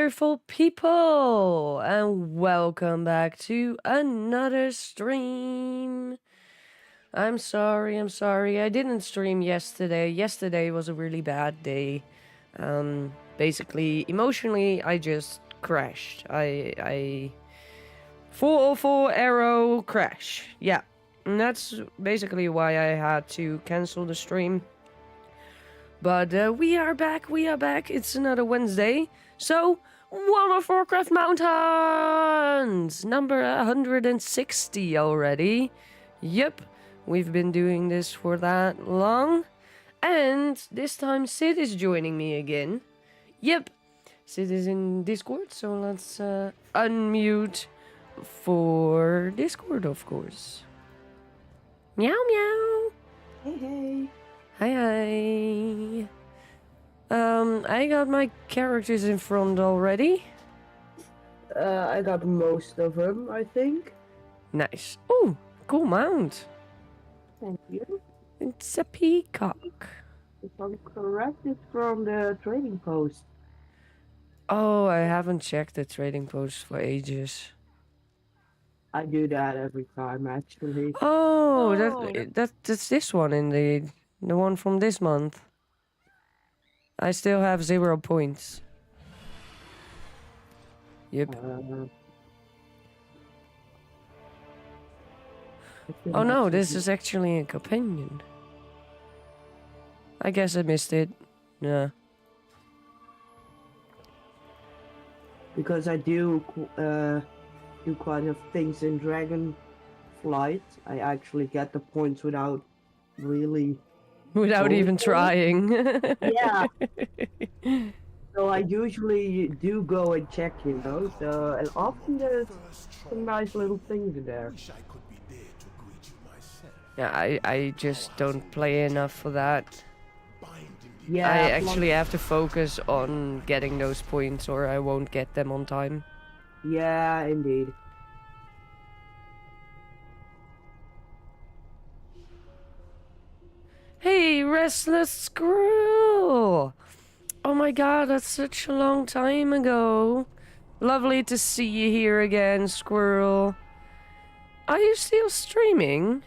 wonderful people, and welcome back to another stream. I'm sorry, I didn't stream yesterday. Yesterday was a really bad day. Basically, emotionally, I just crashed. I full arrow crash. Yeah, and that's basically why I had to cancel the stream. But we are back. It's another Wednesday. So, World of Warcraft Mountains! Number 160 already. Yep, we've been doing this for that long. And this time Sid is joining me again. Yep, Sid is in Discord, so let's unmute for Discord, of course. Meow meow! Hey. Hi. I got my characters in front already. I got most of them, I think. Nice. Ooh, cool mount. Thank you. It's a peacock. If I'm correct, it's from the trading post. Oh, I haven't checked the trading post for ages. I do that every time, actually. Oh, that's this one indeed. The one from this month. I still have 0 points. Yep. Oh no, this is actually a companion. I guess I missed it. Yeah. Because I do quite a things in Dragonflight. I actually get the points without really... Without even trying. Yeah. So I usually do go and check, you know. So and often there's some nice little things in there. Yeah, I just don't play enough for that. Yeah. I actually have to focus on getting those points or I won't get them on time. Yeah, indeed. Hey, Restless Squirrel! Oh my god, that's such a long time ago. Lovely to see you here again, Squirrel. Are you still streaming?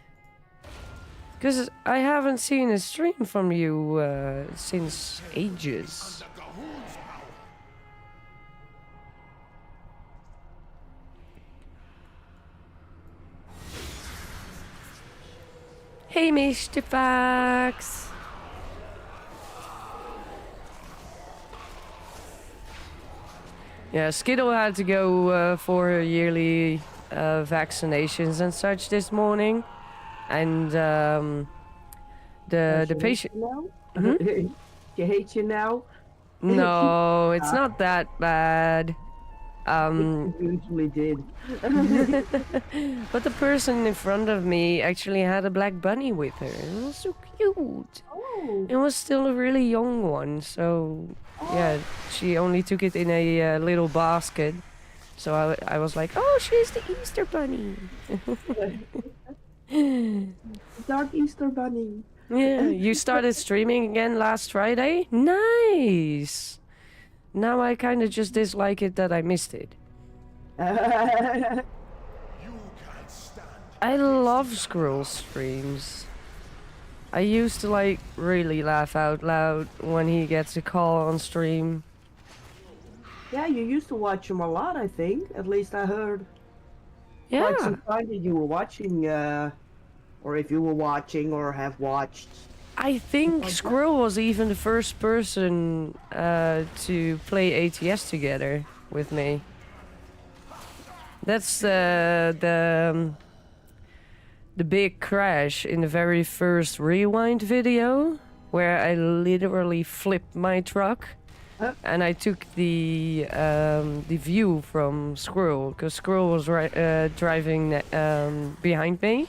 Because I haven't seen a stream from you since ages. Hey, Mr. Fox. Yeah, Skittle had to go for her yearly vaccinations and such this morning. And the patient... She hates you now? No, it's not that bad. It usually did. But the person in front of me actually had a black bunny with her. It was so cute. Oh. It was still a really young one, so yeah, she only took it in a little basket. So I was like, oh, she's the Easter bunny. Dark Easter bunny. Yeah, you started streaming again last Friday? Nice! Now I kind of just dislike it that I missed it. I love Squirrel streams. I used to like really laugh out loud when he gets a call on stream. Yeah, you used to watch him a lot, I think. At least I heard. Yeah. Like some time that you were watching, or if you were watching or have watched. I think Squirrel was even the first person to play ATS together with me. That's the big crash in the very first rewind video where I literally flipped my truck and I took the view from Squirrel because Squirrel was driving behind me.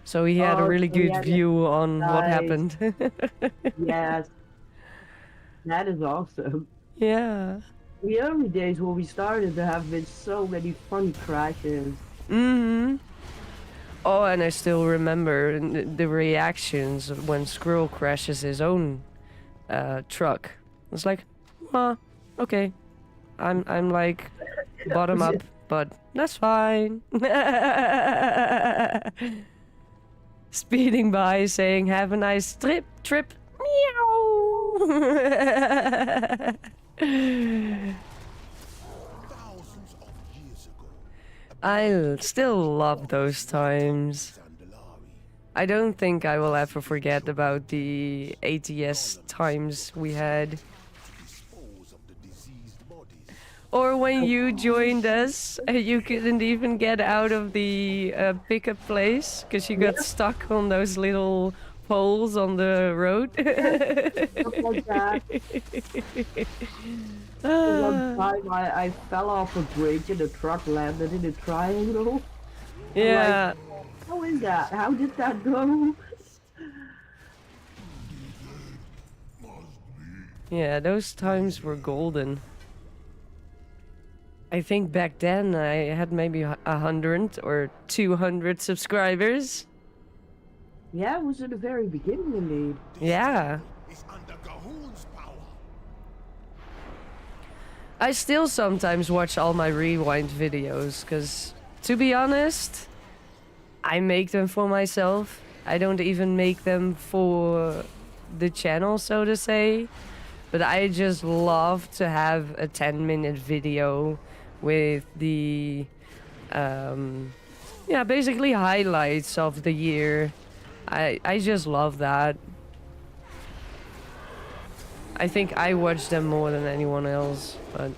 So he had a really good view on what happened. Yes. That is awesome. Yeah. The early days when we started, there have been so many funny crashes. Mm-hmm. Oh, and I still remember the reactions when Squirrel crashes his own truck. It's like, okay. I'm like bottom up, but that's fine. Speeding by, saying, "Have a nice trip." Meow. I still love those times. I don't think I will ever forget about the ATS times we had. Or when you joined us, you couldn't even get out of the pickup place because you got stuck on those little poles on the road. Stuff like that. One time I fell off a bridge and the truck landed in a triangle. Yeah. Like, how is that? How did that go? Yeah, those times were golden. I think back then I had maybe 100 or 200 subscribers. Yeah, it was in the very beginning indeed. Yeah. I still sometimes watch all my rewind videos, because, to be honest, I make them for myself. I don't even make them for the channel, so to say. But I just love to have a 10-minute video with the, yeah, basically highlights of the year. I just love that. I think I watch them more than anyone else, but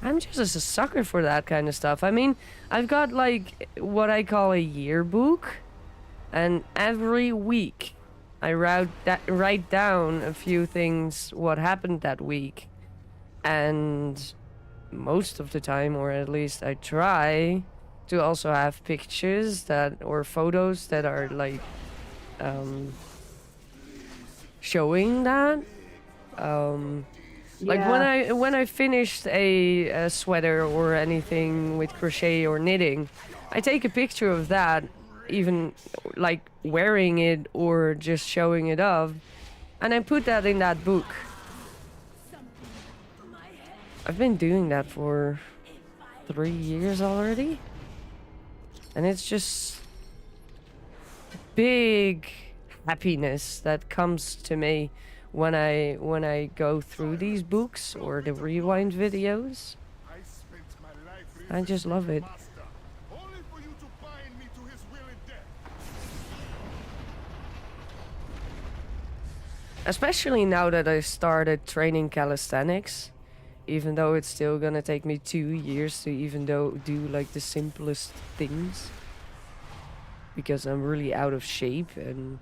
I'm just a sucker for that kind of stuff. I mean, I've got like what I call a yearbook, and every week I write down a few things what happened that week, and most of the time, or at least I try to also have pictures that or photos that are like showing that. Like when I finished a sweater or anything with crochet or knitting, I take a picture of that, even like wearing it or just showing it off, and I put that in that book. I've been doing that for 3 years already, and it's just big happiness that comes to me when I go through these books or the rewind videos. I just love it. Especially now that I started training calisthenics, even though it's still gonna take me 2 years to even do like the simplest things, because I'm really out of shape, and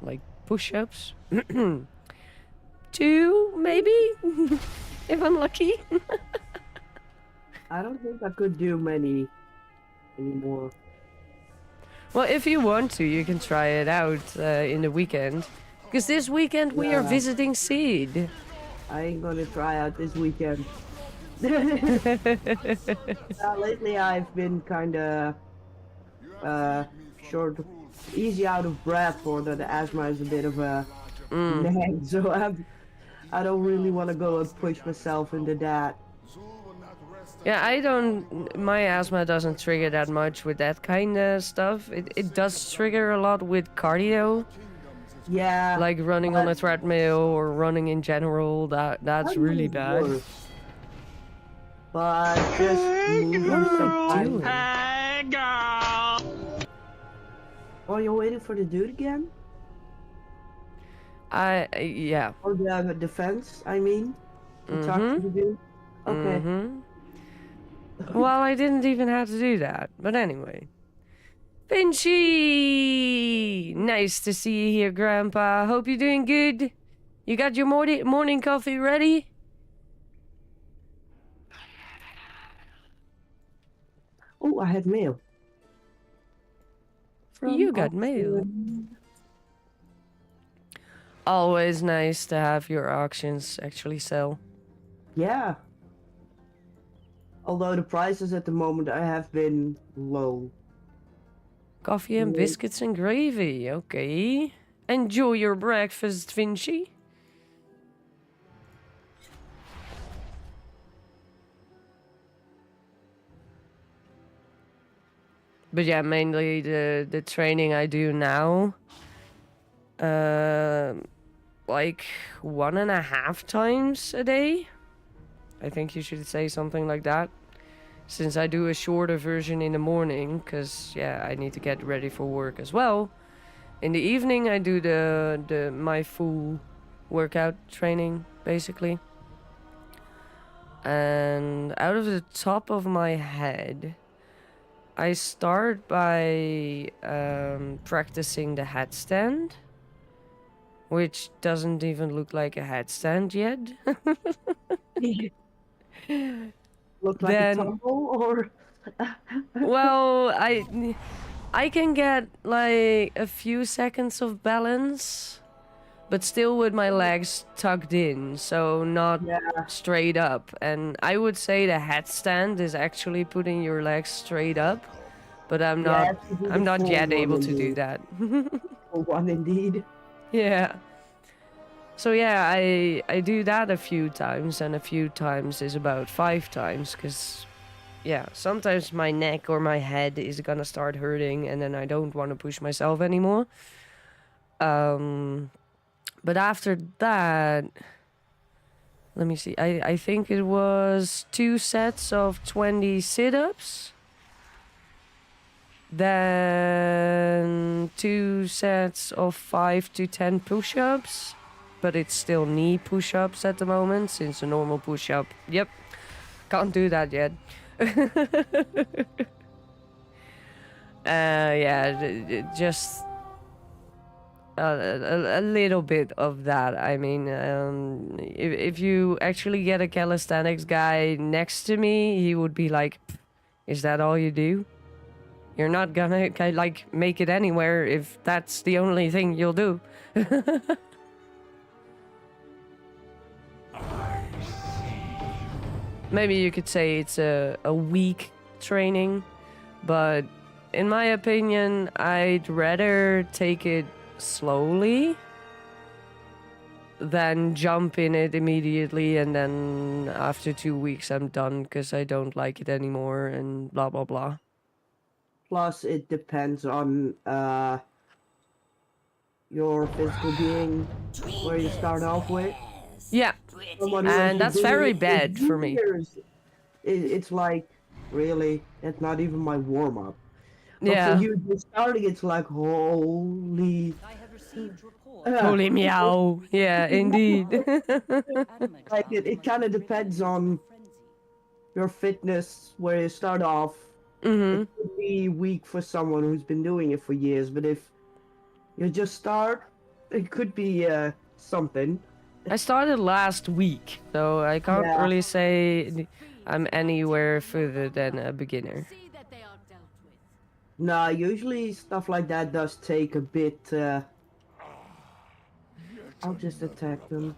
like push-ups. 2 maybe, if I'm lucky. I don't think I could do many anymore. Well, if you want to, you can try it out in the weekend. Because this weekend we are visiting Seed. I ain't gonna try out this weekend. Lately I've been kinda easy out of breath, for the asthma is a bit of a nag, so I don't really want to go and push myself into that. Yeah, my asthma doesn't trigger that much with that kind of stuff. It does trigger a lot with cardio. Yeah. Like running on a treadmill or running in general, that's really bad. Worse. But just moving sometimes. Hey, girl! Oh, you're waiting for the dude again? Yeah. Or the defense, I mean? To talk to the dude? Okay. Well, I didn't even have to do that, but anyway. Pinchy! Nice to see you here, Grandpa. Hope you're doing good. You got your morning coffee ready? Oh, I had mail. You got mail. Always nice to have your auctions actually sell. Yeah. Although the prices at the moment have been low. Coffee and biscuits and gravy. Okay. Enjoy your breakfast, Vinci. But yeah, mainly the training I do now, like 1.5 times a day. I think you should say something like that. Since I do a shorter version in the morning, because yeah, I need to get ready for work as well. In the evening, I do my full workout training basically. And out of the top of my head, I start by practicing the headstand, which doesn't even look like a headstand yet. Look like a Then, tumble or well, I can get like a few seconds of balance, but still with my legs tucked in, so not yeah. straight up. And I would say the headstand is actually putting your legs straight up, but I'm Yeah, I not have to do I'm the not full yet one able to do indeed. that. Full one indeed. Yeah. So yeah, I do that a few times, and a few times is about 5 times, because yeah, sometimes my neck or my head is gonna start hurting, and then I don't want to push myself anymore. But after that, let me see. I think it was 2 sets of 20 sit-ups. Then 2 sets of 5 to 10 push-ups. But it's still knee push-ups at the moment, since a normal push-up, yep, can't do that yet. Yeah, just a little bit of that. I mean, if you actually get a calisthenics guy next to me, he would be like, "Is that all you do? You're not gonna like make it anywhere if that's the only thing you'll do." Maybe you could say it's a weak training, but in my opinion, I'd rather take it slowly than jump in it immediately and then after 2 weeks I'm done because I don't like it anymore and blah blah blah. Plus, it depends on your physical being, where you start off with. Yeah, Someone who has and been that's doing very it for bad for me. years, it's like, really, that's not even my warm up. But for Yeah. you just starting, it's like, holy. Holy meow. Yeah, indeed. Like it kind of depends on your fitness where you start off. It Mm-hmm. could be weak for someone who's been doing it for years, but if you just start, it could be something. I started last week, so I can't Yeah. really say I'm anywhere further than a beginner. Nah, usually stuff like that does take a bit. I'll just attack them.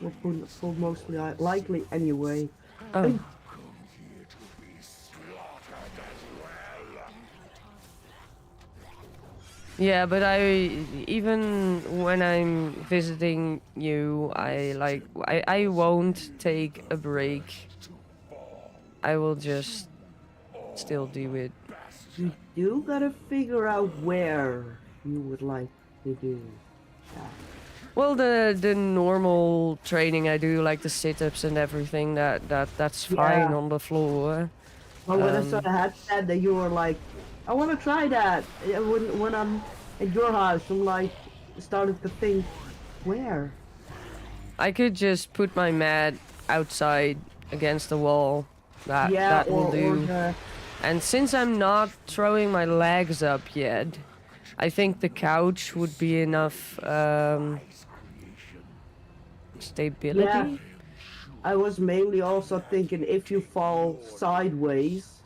We'll mostly likely anyway. Oh. Yeah, but even when I'm visiting you, I won't take a break. I will just still do it. You do gotta figure out where you would like to do that. Well, the normal training I do, like the sit-ups and everything, that's fine Yeah. on the floor. But when I saw the headset, that you were like, I want to try that. When I'm at your house, I'm like, started to think, where? I could just put my mat outside against the wall. Yeah, That will or do. the And since I'm not throwing my legs up yet, I think the couch would be enough stability. yeah. I was mainly also thinking if you fall sideways,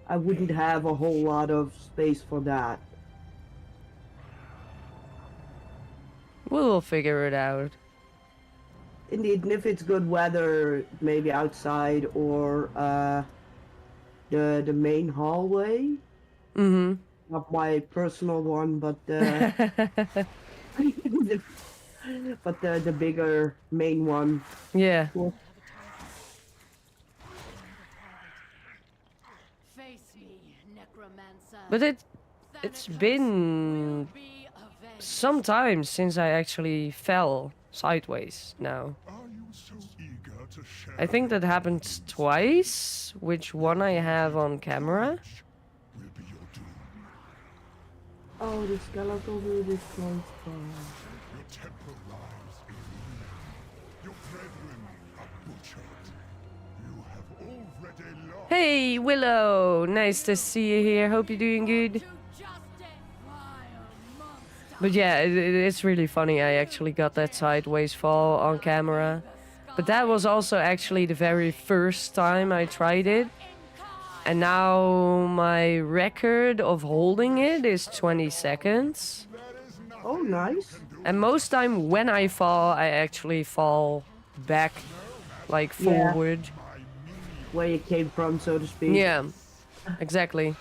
I wouldn't have a whole lot of space for that. We'll figure it out. Indeed, and if it's good weather, maybe outside or the main hallway. Mm-hmm. Not my personal one, but but the bigger main one. Yeah. Cool. Face me, necromancer. But it's been some time since I actually fell sideways now. Are you so eager to share I think that your happened burdens? twice, which one I have on camera. Which will be your doom. Oh, the skeletal dude is close by. Your temple lies in ruin. Your brethren are butchered. You have already lost. Hey, Willow! Nice to see you here. Hope you're doing good. But yeah, it's really funny. I actually got that sideways fall on camera. But that was also actually the very first time I tried it. And now my record of holding it is 20 seconds. Oh, nice. And most time when I fall, I actually fall back, like Yeah. forward. Where you came from, so to speak. Yeah, exactly.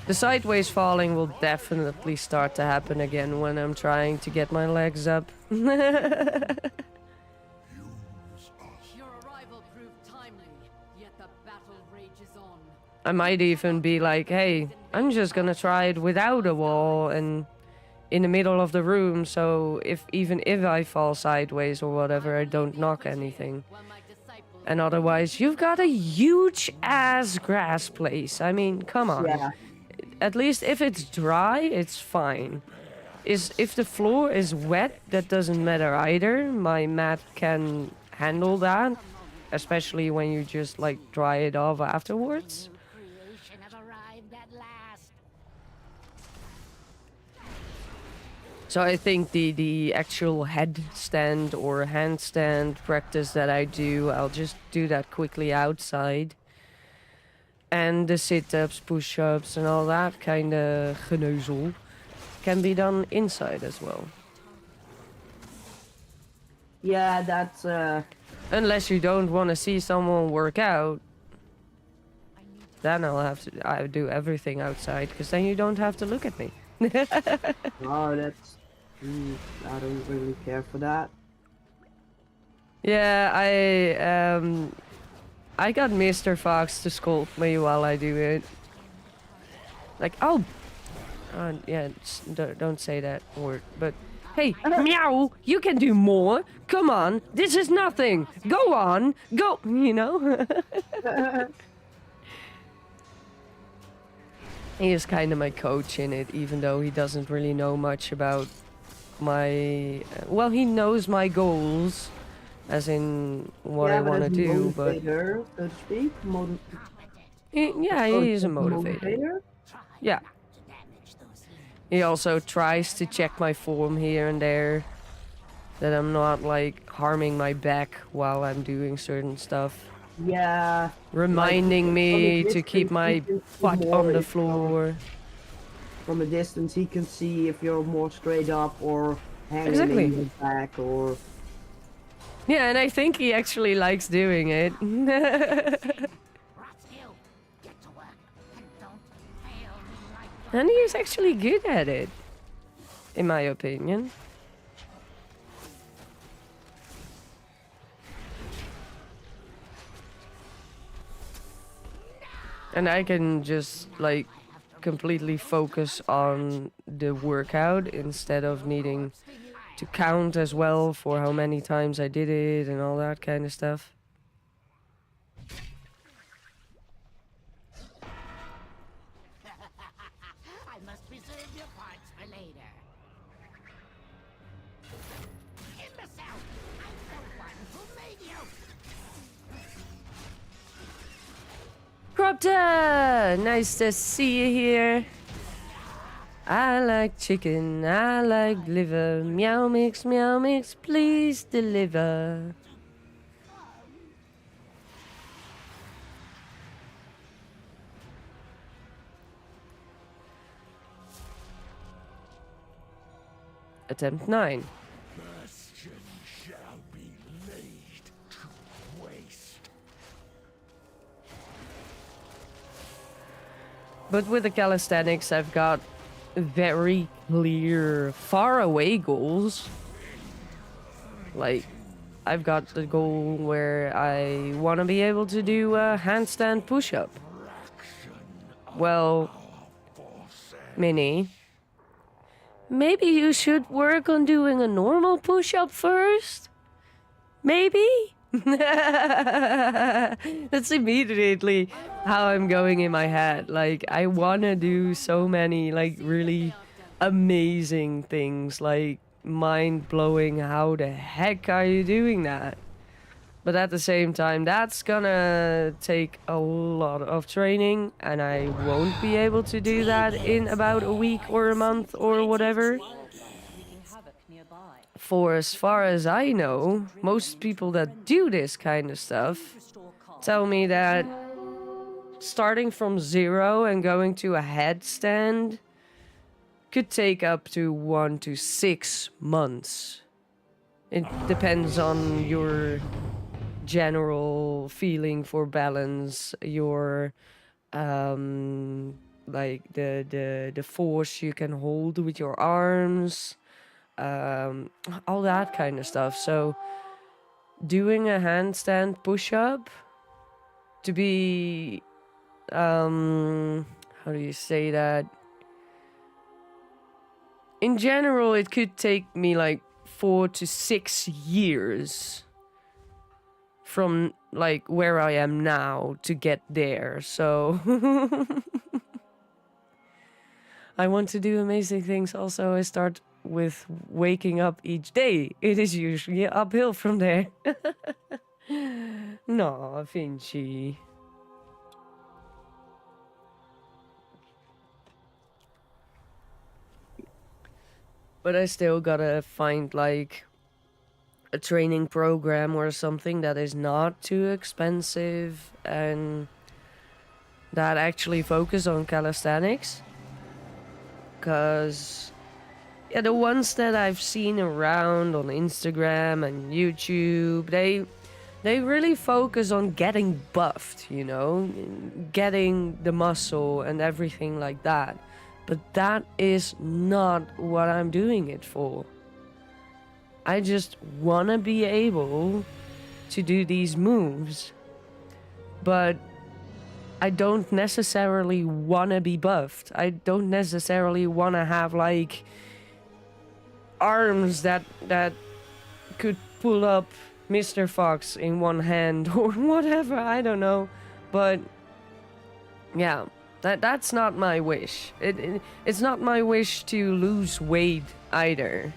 The sideways falling will definitely start to happen again when I'm trying to get my legs up. Your arrival proved timely, yet the battle rages on. I might even be like, hey, I'm just gonna try it without a wall and in the middle of the room, so even if I fall sideways or whatever, I don't knock anything. While my disciples And otherwise, you've got a huge ass grass place. I mean, come on. Yeah. At least if it's dry, it's fine. If the floor is wet, that doesn't matter either. My mat can handle that, especially when you just like dry it off afterwards. creation have arrived at last. So I think the actual headstand or handstand practice that I do, I'll just do that quickly outside. And the sit-ups, push-ups and all that kind of geneuzel can be done inside as well. Yeah, that's Unless you don't want to see someone work out, then I'll do everything outside, because then you don't have to look at me. oh, that's I don't really care for that. Yeah, I got Mr. Fox to scold me while I do it. Like, oh, yeah, don't say that word, but hey, meow, you can do more. Come on, this is nothing. Go on, go, you know? He is kind of my coach in it, even though he doesn't really know much about my... well, he knows my goals, as in what I want to do, but... motivator, so to speak. Yeah, he is a motivator. Yeah. He also tries to check my form here and there, that I'm not like harming my back while I'm doing certain stuff. Yeah. Reminding Like, me from a to keep distance, my you can see foot more on the if you're- floor. From a distance, he can see if you're more straight up or hanging Exactly. in the back or... Yeah, and I think he actually likes doing it. And he is actually good at it, in my opinion. And I can just like completely focus on the workout instead of needing to count as well for how many times I did it and all that kind of stuff. I must reserve your parts for later. Imbecile! I'm the one who made you! Cropta! Nice to see you here. I like chicken, I like liver. Meow mix, please deliver. Attempt 9. Bastion shall be laid to waste. But with the calisthenics, I've got very clear, far away goals. Like, I've got the goal where I want to be able to do a handstand push-up. Well, Minnie, maybe you should work on doing a normal push-up first? Maybe? That's immediately how I'm going in my head. Like, I wanna do so many, like, really amazing things. Like, mind-blowing, how the heck are you doing that? But at the same time, that's gonna take a lot of training, and I won't be able to do that in about a week or a month or whatever. For as far as I know, most people that do this kind of stuff tell me that starting from zero and going to a headstand could take up to 1 to 6 months. It depends on your general feeling for balance, your like the force you can hold with your arms, all that kind of stuff. So doing a handstand push-up to be how do you say that? In general, it could take me like 4 to 6 years from like where I am now to get there. So I want to do amazing things. Also, I start with waking up each day. It is usually uphill from there. No, Vinci. But I still gotta find like a training program or something that is not too expensive and that actually focus on calisthenics. Cause yeah, the ones that I've seen around on Instagram and YouTube, they really focus on getting buffed, you know, getting the muscle and everything like that. But that is not what I'm doing it for. I just wanna be able to do these moves. But I don't necessarily wanna be buffed. I don't necessarily wanna have like arms that could pull up Mr. Fox in one hand or whatever, I don't know. But yeah, that's not my wish. It's not my wish to lose weight either.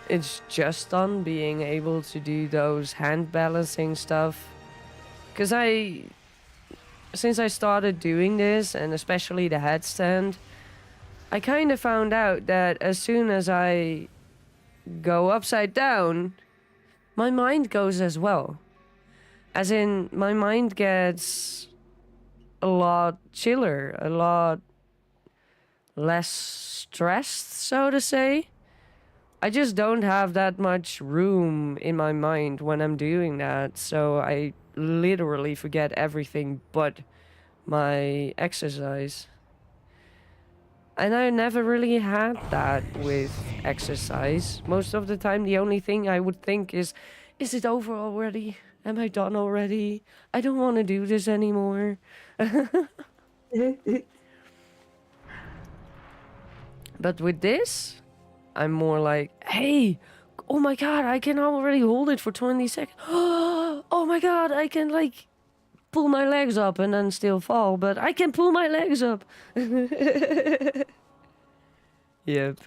It's just on being able to do those hand balancing stuff. Cause since I started doing this, and especially the headstand, I kind of found out that as soon as I go upside down, my mind goes as well. As in, my mind gets a lot chiller, a lot less stressed, so to say. I just don't have that much room in my mind when I'm doing that, so I literally forget everything but my exercise. And I never really had that with exercise. Most of the time, the only thing I would think is it over already? Am I done already? I don't want to do this anymore. But with this, I'm more like, hey, oh my god, I can already hold it for 20 seconds. Oh my god, I can like pull my legs up and then still fall, but I can pull my legs up. Yep.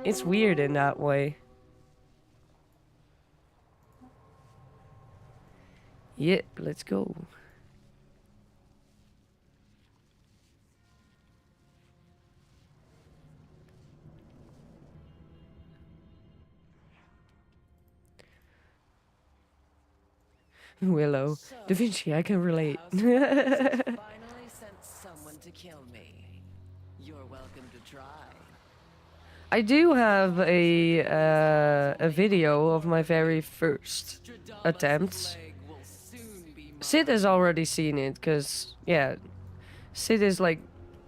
It's weird in that way. Yep, let's go. Willow. Da Vinci, I can relate. Finally sent someone to kill me. You're welcome to try. I do have a video of my very first attempts. Sid has already seen it, because, yeah, Sid is like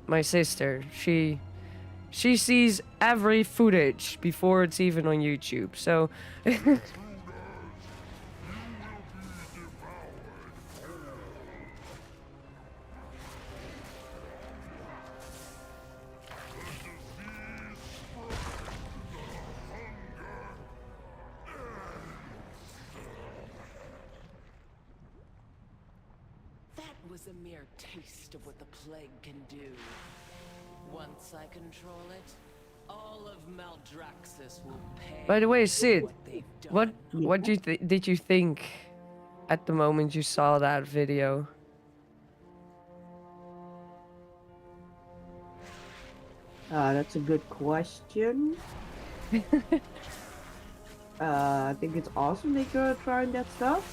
my sister. She She sees every footage before it's even on YouTube. So That was a mere taste of what the plague can do. Once I control it, all of Maldraxxus will pay. by the way, for Sid, what they've done. what did you think at the moment you saw that video? That's a good question. I think it's awesome that you're trying that stuff.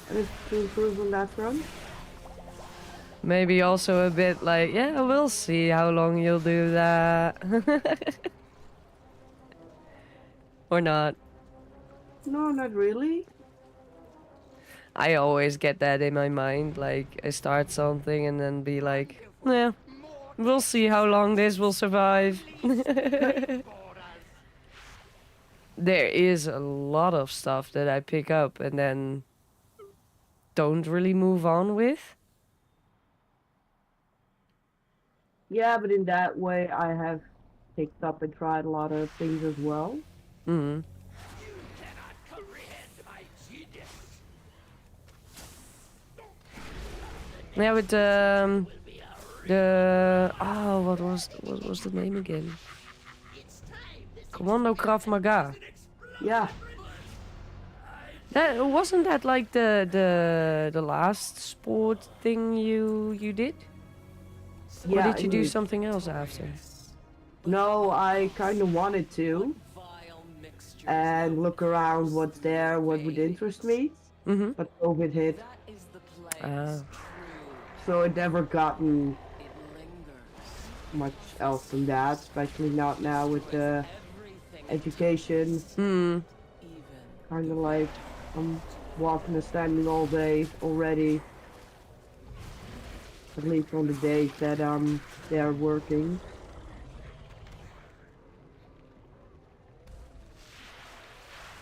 And it's to improve on that front. Maybe also a bit like, yeah, we'll see how long you'll do that. Or not. No, not really. I always get that in my mind. Like, I start something and then be like, yeah, we'll see how long this will survive. There is a lot of stuff that I pick up and then don't really move on with. Yeah, but in that way, I have picked up and tried a lot of things as well. Mm. Yeah, with the what was the name again? Commando Krav Maga. Yeah, That wasn't that like the last sport thing you did? yeah. Or did you do indeed. something else after? No, I kind of wanted to Vile mixtures and look around what's there, what would interest me. Mm-hmm. But COVID hit, That is the plague's Ah. so it never gotten It lingers. much else than that, especially not now with the Everything education. Hmm. even. Kind of like I'm walking and standing all day already. At least on the days that I'm there working.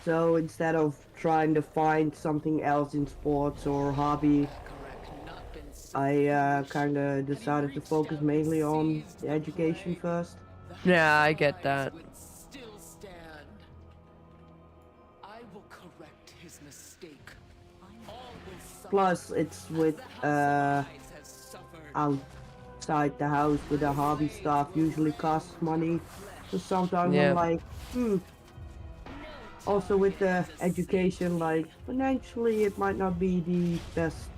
So instead of trying to find something else in sports or hobby, Correct. Not been so I kind of decided to focus mainly on the education first. Yeah, I get that. would still stand. I will correct his mistake. All will suffer. Plus, it's with Has suffered. outside the house with the hobby stuff usually costs money. So sometimes Yeah. I'm like, Also with the education, like financially it might not be the best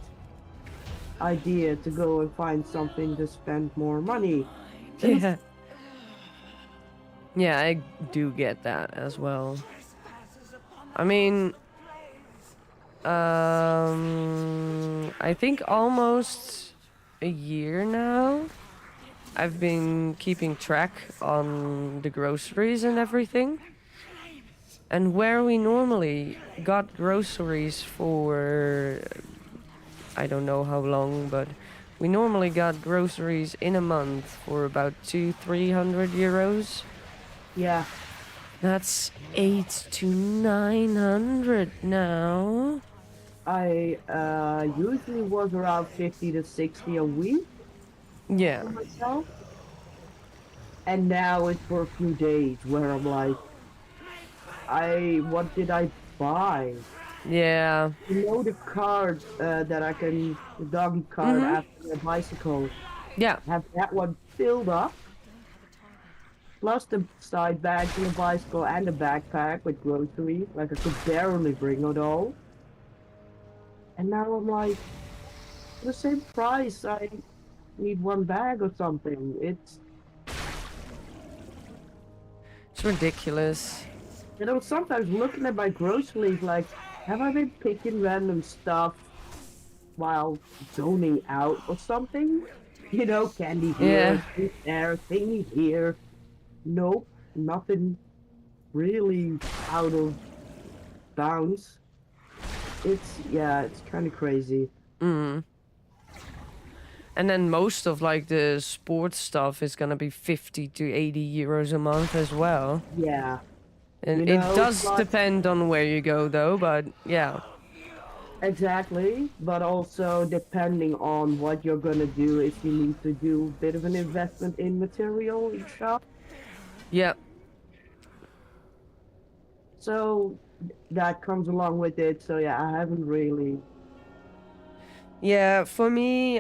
idea to go and find something to spend more money. Yeah. Yeah, I do get that as well. I mean, I think almost a year now, I've been keeping track on the groceries and everything. And where we normally got groceries for, I don't know how long, but we normally got groceries in a month for about 300 euros. Yeah, That's 800 to 900 now. I usually was around 50 to 60 a week Yeah. for myself. And now it's for a few days where I'm like, what did I buy? Yeah. You know the card that I can, the doggy card after a bicycle, Yeah. have that one filled up, plus the side bags and the bicycle and the backpack with groceries, like I could barely bring it all. And now I'm like, for the same price, I need one bag or something. It's ridiculous. You know, sometimes looking at my groceries, like, have I been picking random stuff while zoning out or something? You know, candy here, thing there, thingy here. Nope, nothing really out of bounds. It's kind of crazy. And then most of like the sports stuff is gonna be 50 to 80 euros a month as well. Yeah. And You it know, does plus- depend on where you go though, but yeah. Exactly, but also depending on what you're gonna do, if you need to do a bit of an investment in material and stuff. Yeah. So that comes along with it. So yeah, I haven't really. Yeah, for me,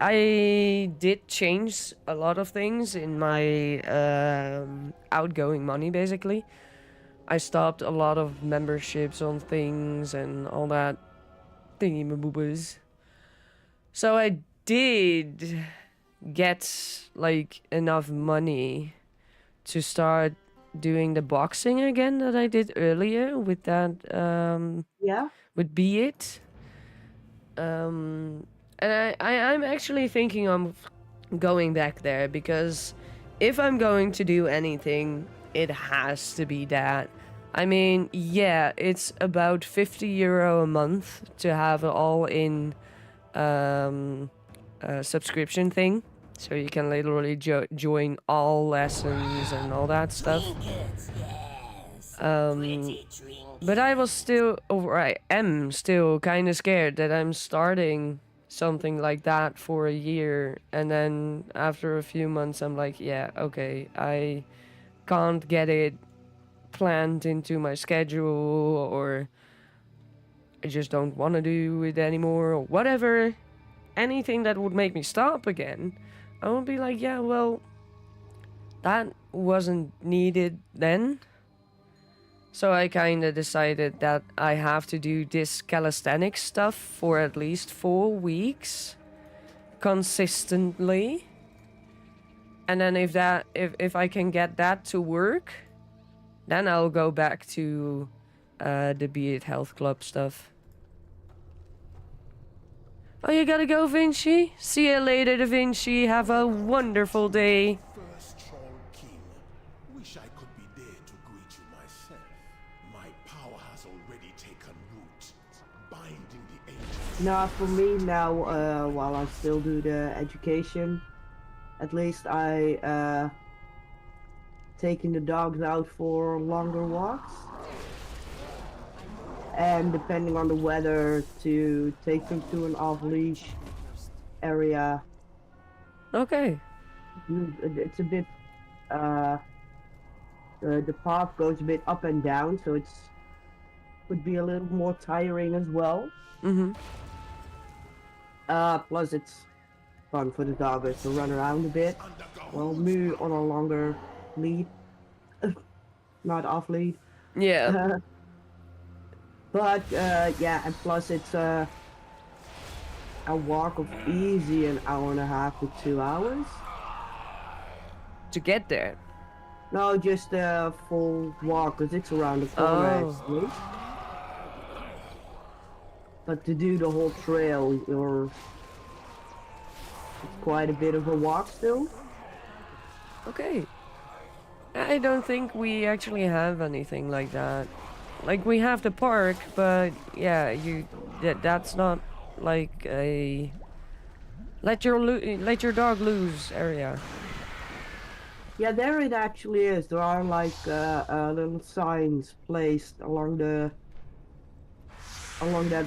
I did change a lot of things in my outgoing money basically. I stopped a lot of memberships on things and all that thingy maboobas. So I did get like enough money to start doing the boxing again that I did earlier with that Yeah. with Be It. And I'm actually thinking of going back there because if I'm going to do anything, it has to be that. I mean, yeah, it's about 50 euro a month to have an all-in subscription thing. So you can literally join all lessons and all that stuff. But I was still, or I am still kind of scared that I'm starting something like that for a year, and then after a few months, I'm like, yeah, okay, I can't get it planned into my schedule, or I just don't want to do it anymore, or whatever. Anything that would make me stop again, I would be like, yeah, well, that wasn't needed then. So I kind of decided that I have to do this calisthenics stuff for at least 4 weeks consistently. And then if I can get that to work, then I'll go back to the Be It Health Club stuff. Oh, you gotta go, Vinci? See you later, Da Vinci. Have a wonderful day. First Troll King. Wish I could be there to greet you myself. My power has already taken root, binding the ancients. Now for me now, while I still do the education, at least I taking the dogs out for longer walks. And depending on the weather, to take them to an off-leash area. Okay. It's a bit, the path goes a bit up and down, so it's could be a little more tiring as well. Mm-hmm. Plus it's fun for the doggers to run around a bit. Well, me on a longer lead, not off lead. Yeah. But yeah, and plus it's a walk of easy an hour and a half to 2 hours. To get there. No, just a full walk, because it's around the corner actually. But to do the whole trail, it's quite a bit of a walk still. Okay. I don't think we actually have anything like that. Like, we have the park, but yeah, that's not like a let your dog loose area. Yeah, there it actually is. There are like little signs placed along that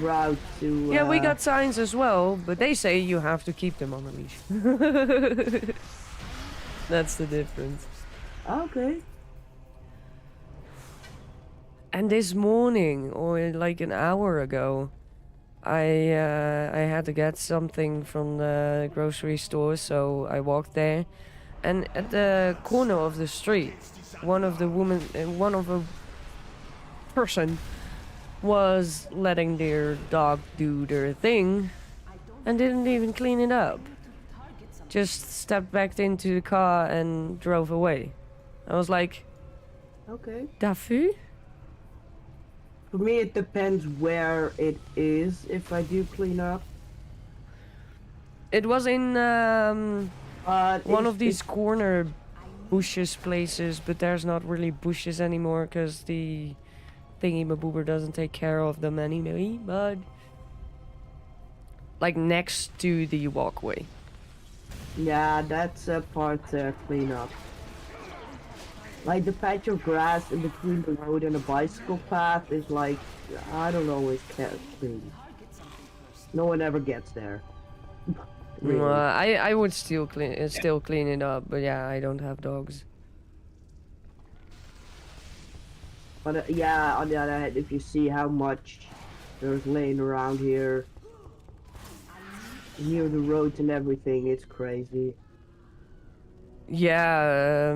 route to. Yeah, we got signs as well, but they say you have to keep them on a leash. That's the difference. Okay. And this morning, or like an hour ago, I had to get something from the grocery store, so I walked there. And at the corner of the street, one of a person was letting their dog do their thing and didn't even clean it up. Just stepped back into the car and drove away. I was like, Okay. Dafu? For me, it depends where it is. If I do clean up. It was in one It's- of these corner bushes places, but there's not really bushes anymore because the thingy maboober doesn't take care of them anyway. But like next to the walkway. Yeah, that's a part to clean up. Like the patch of grass in between the road and the bicycle path is like, I don't always get clean. No one ever gets there. Really. I would still clean it up, but yeah, I don't have dogs. But yeah, on the other hand, if you see how much there's laying around here, near the roads and everything, it's crazy. Yeah,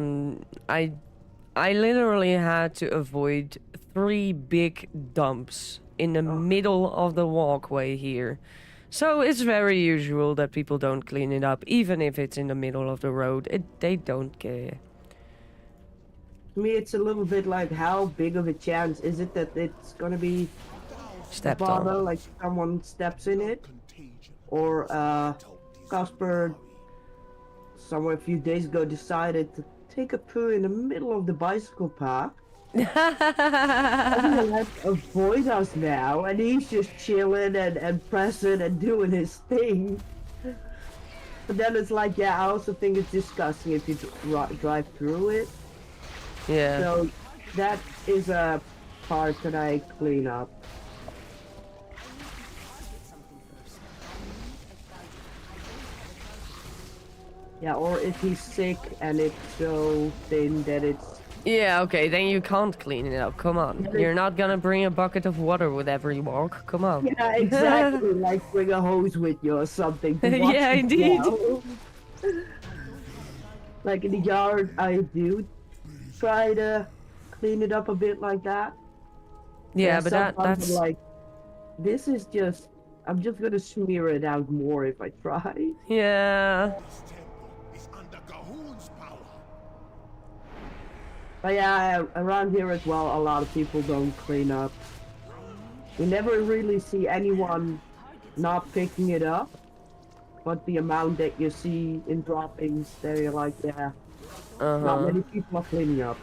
I literally had to avoid 3 big dumps in the middle of the walkway here. So it's very usual that people don't clean it up, even if it's in the middle of the road. They don't care. To me, it's a little bit like, how big of a chance is it that it's gonna be Stepped bother, on. like someone steps in it? Or Casper, somewhere a few days ago, decided to take a poo in the middle of the bicycle path. Everyone has to avoid us now, and he's just chilling and pressing and doing his thing. But then it's like, yeah, I also think it's disgusting if you drive through it. Yeah. So that is a part that I clean up. Yeah, or if he's sick and it's so thin that it's... Yeah, okay, then you can't clean it up. Come on. You're not gonna bring a bucket of water with every walk. Come on. Yeah, exactly. Like bring a hose with you or something. To wash Yeah, it indeed. down. Like in the yard, I do try to clean it up a bit like that. Yeah, And but sometimes that's I'm like, this is just... I'm just gonna smear it out more if I try. yeah. This temple is under Gahun's power. But yeah, around here as well, a lot of people don't clean up. We never really see anyone not picking it up. But the amount that you see in droppings, there you're like, yeah, not many people are cleaning up.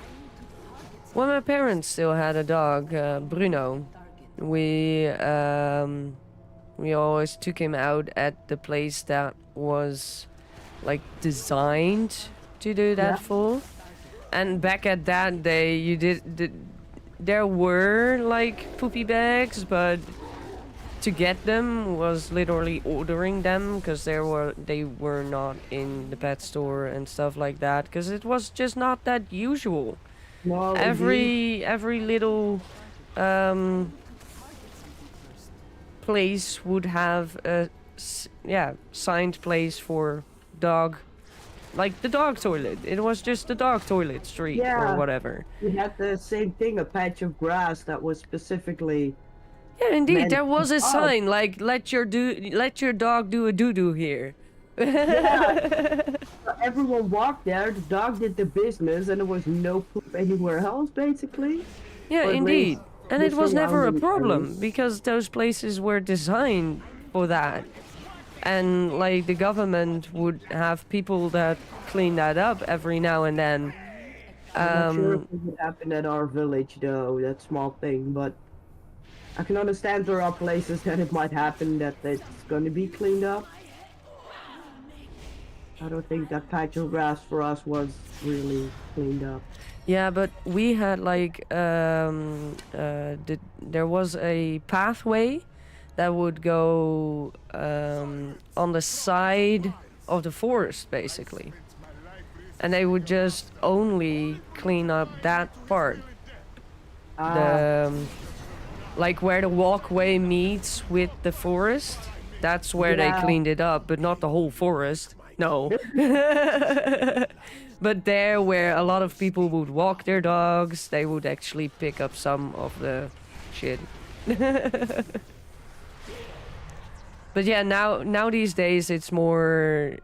When my parents still had a dog, Bruno, we always took him out at the place that was like designed to do that Yeah. for. And back at that day, there were like poopy bags, but to get them was literally ordering them because they were not in the pet store and stuff like that because it was just not that usual. No, indeed. Every little place would have a signed place for dog, like the dog toilet. It was just the dog toilet street Yeah. or whatever. We had the same thing, a patch of grass that was specifically... Yeah, indeed, meant there was a for dogs. sign like let your dog do a doo-doo here. Everyone walked there, the dog did the business, and there was no poop anywhere else, basically. Yeah, Or at indeed. least And it the was never a surrounding problem areas. because those places were designed for that. And like the government would have people that clean that up every now and then. I'm not sure if it would happen at our village, though, that small thing, but I can understand there are places that it might happen that it's going to be cleaned up. I don't think that patch of grass for us was really cleaned up. Yeah, but we had like there was a pathway that would go on the side of the forest, basically, and they would just only clean up that part, like where the walkway meets with the forest. That's where they Yeah. cleaned it up, but not the whole forest. No. But there where a lot of people would walk their dogs, they would actually pick up some of the shit. But yeah, now these days it's more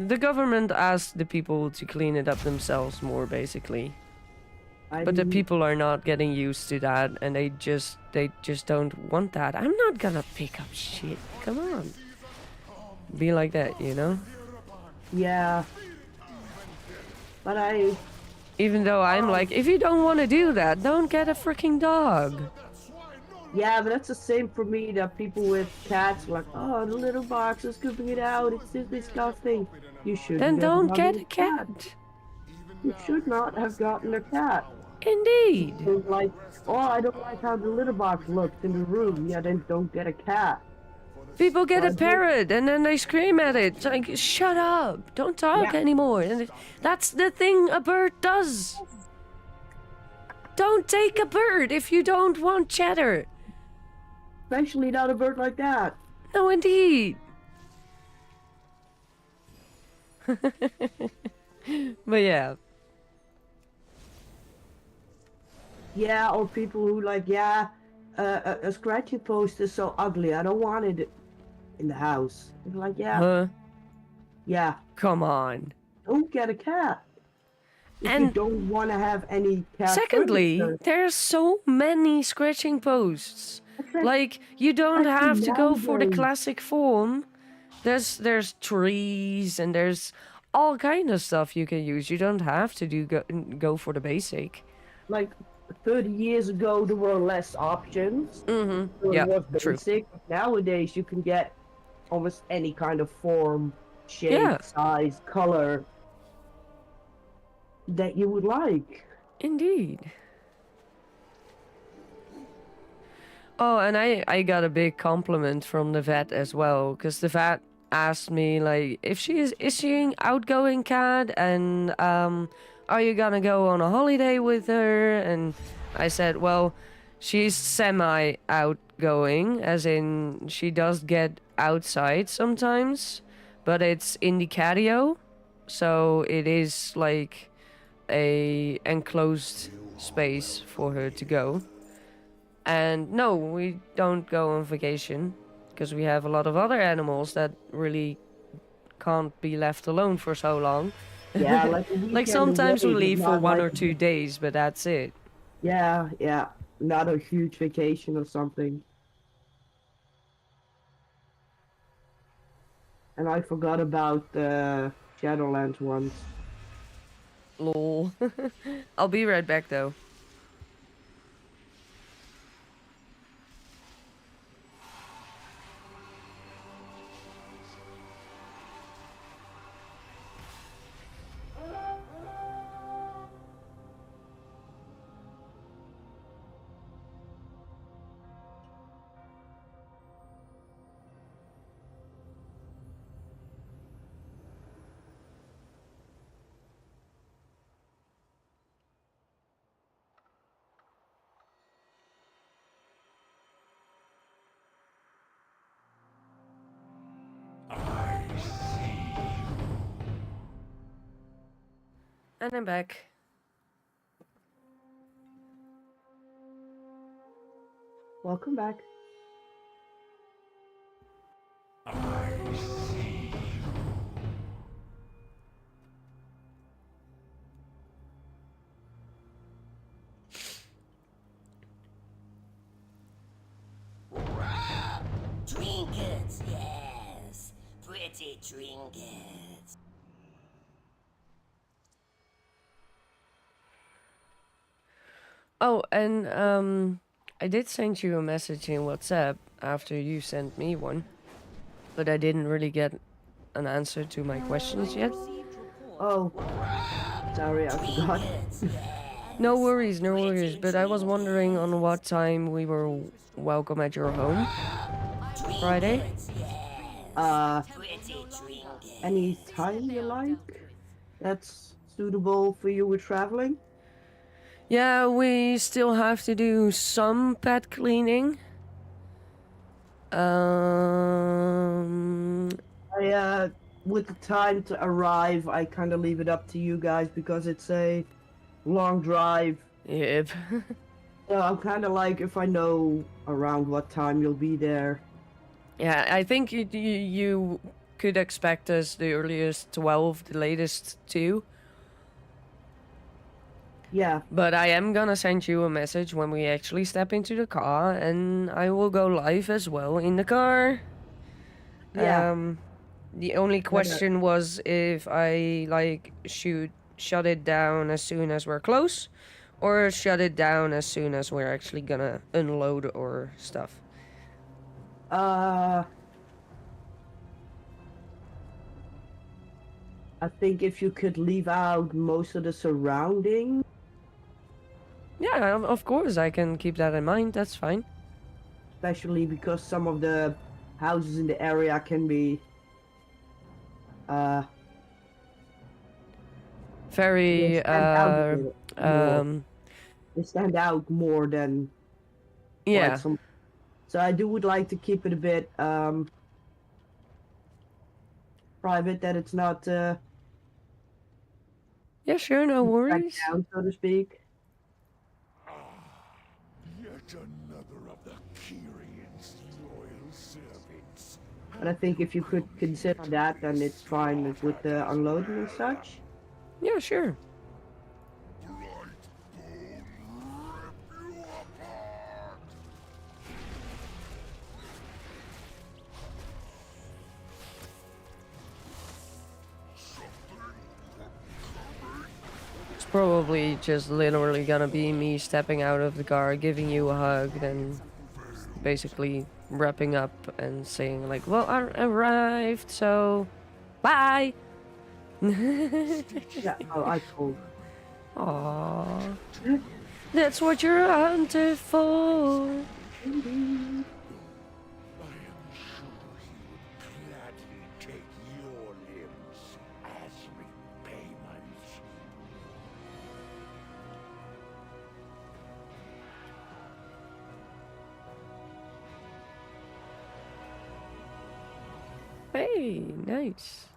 the government asks the people to clean it up themselves more, basically. But the people are not getting used to that, and they just don't want that. I'm not gonna pick up shit. Come on. Be like that, you know? Yeah. But Even though I'm like, if you don't want to do that, don't get a freaking dog. Yeah, but that's the same for me. That people with cats like, oh, the little box is scooping it out. It's just disgusting. You Then shouldn't have don't gotten get a a cat. cat. You should not have gotten a cat. Indeed. So like, oh, I don't like how the litter box looks in the room. Yeah, then don't get a cat. People get Or a parrot and then they scream at it. It's like, shut up. Don't talk Yeah. anymore. And that's the thing a bird does. Don't take a bird if you don't want cheddar. Especially not a bird like that. No, indeed. But yeah. Yeah, or people who like, yeah, a scratchy post is so ugly. I don't want it in the house. It's like, yeah, yeah, Come on. don't get a cat. If you And don't want to have any cat secondly, furniture. there's so many scratching posts. That's Like, you don't especially have to go for the nowadays. classic form. There's trees and there's all kind of stuff you can use. You don't have to go for the basic. Like 30 years ago, there were less options. Mm-hmm. So Yeah, it was true. basic. Nowadays, you can get almost any kind of form, shape, Yeah. size, color that you would like. Indeed. Oh, and I got a big compliment from the vet as well, because the vet asked me like if she is she an outgoing cat, and are you gonna go on a holiday with her? And I said, well, she's semi outgoing, as in she does get outside sometimes, but it's in the catio, so it is like a enclosed space for her to go. And no, we don't go on vacation because we have a lot of other animals that really can't be left alone for so long. Yeah, like a Like weekend sometimes we away, but leave for not 1 like or 2 days, but that's it. Yeah, yeah, not a huge vacation or something. And I forgot about the Shadowlands ones. Lol. I'll be right back though. And I'm back. Welcome back. Trinkets, yes. Pretty trinkets. Oh, and I did send you a message in WhatsApp after you sent me one, but I didn't really get an answer to my questions yet. Oh, sorry, I forgot. No worries, no worries. But I was wondering on what time we were welcome at your home. Friday? Any time you like that's suitable for you with traveling? Yeah, we still have to do some pet cleaning. With the time to arrive, I kind of leave it up to you guys because it's a long drive. Yep. So I'm kind of like, if I know around what time you'll be there. Yeah, I think you could expect us the earliest 12, the latest 2. Yeah, But I am gonna send you a message when we actually step into the car, and I will go live as well in the car. yeah. The only question was if I like should shut it down as soon as we're close, Or shut it down as soon as we're actually gonna unload or stuff. I think if you could leave out most of the surrounding, Yeah, of course, I can keep that in mind. That's fine. especially because some of the houses in the area can be they Very, stand out a bit more. They stand out more than like yeah. some. So I do would like to keep it a bit private, that it's not Yeah, sure, no back worries. down, so to speak. Yet another of the Kyrion's loyal servants. But I think if you could consider that, then it's fine with the unloading and such. Yeah, sure. It's probably just literally gonna be me stepping out of the car, giving you a hug, then basically wrapping up and saying like, well, I arrived, so bye. Yeah, oh, I told. Aww. That's what you're hunted for. I am sure he would gladly take your limbs as repayment. Hey, nice.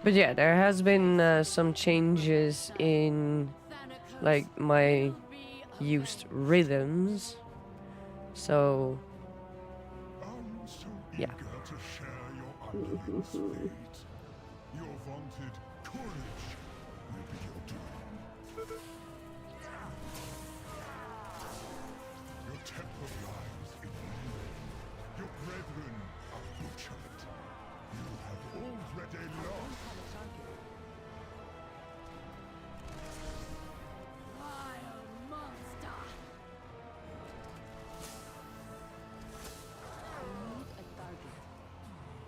But yeah, there has been some changes in like my used rhythms. So I'm so yeah. eager to share your undying fate. Your vaunted courage will be your doom. Your temple lies in ruin. Your brethren are butchered. You have already lost. Vile monster! I need a target.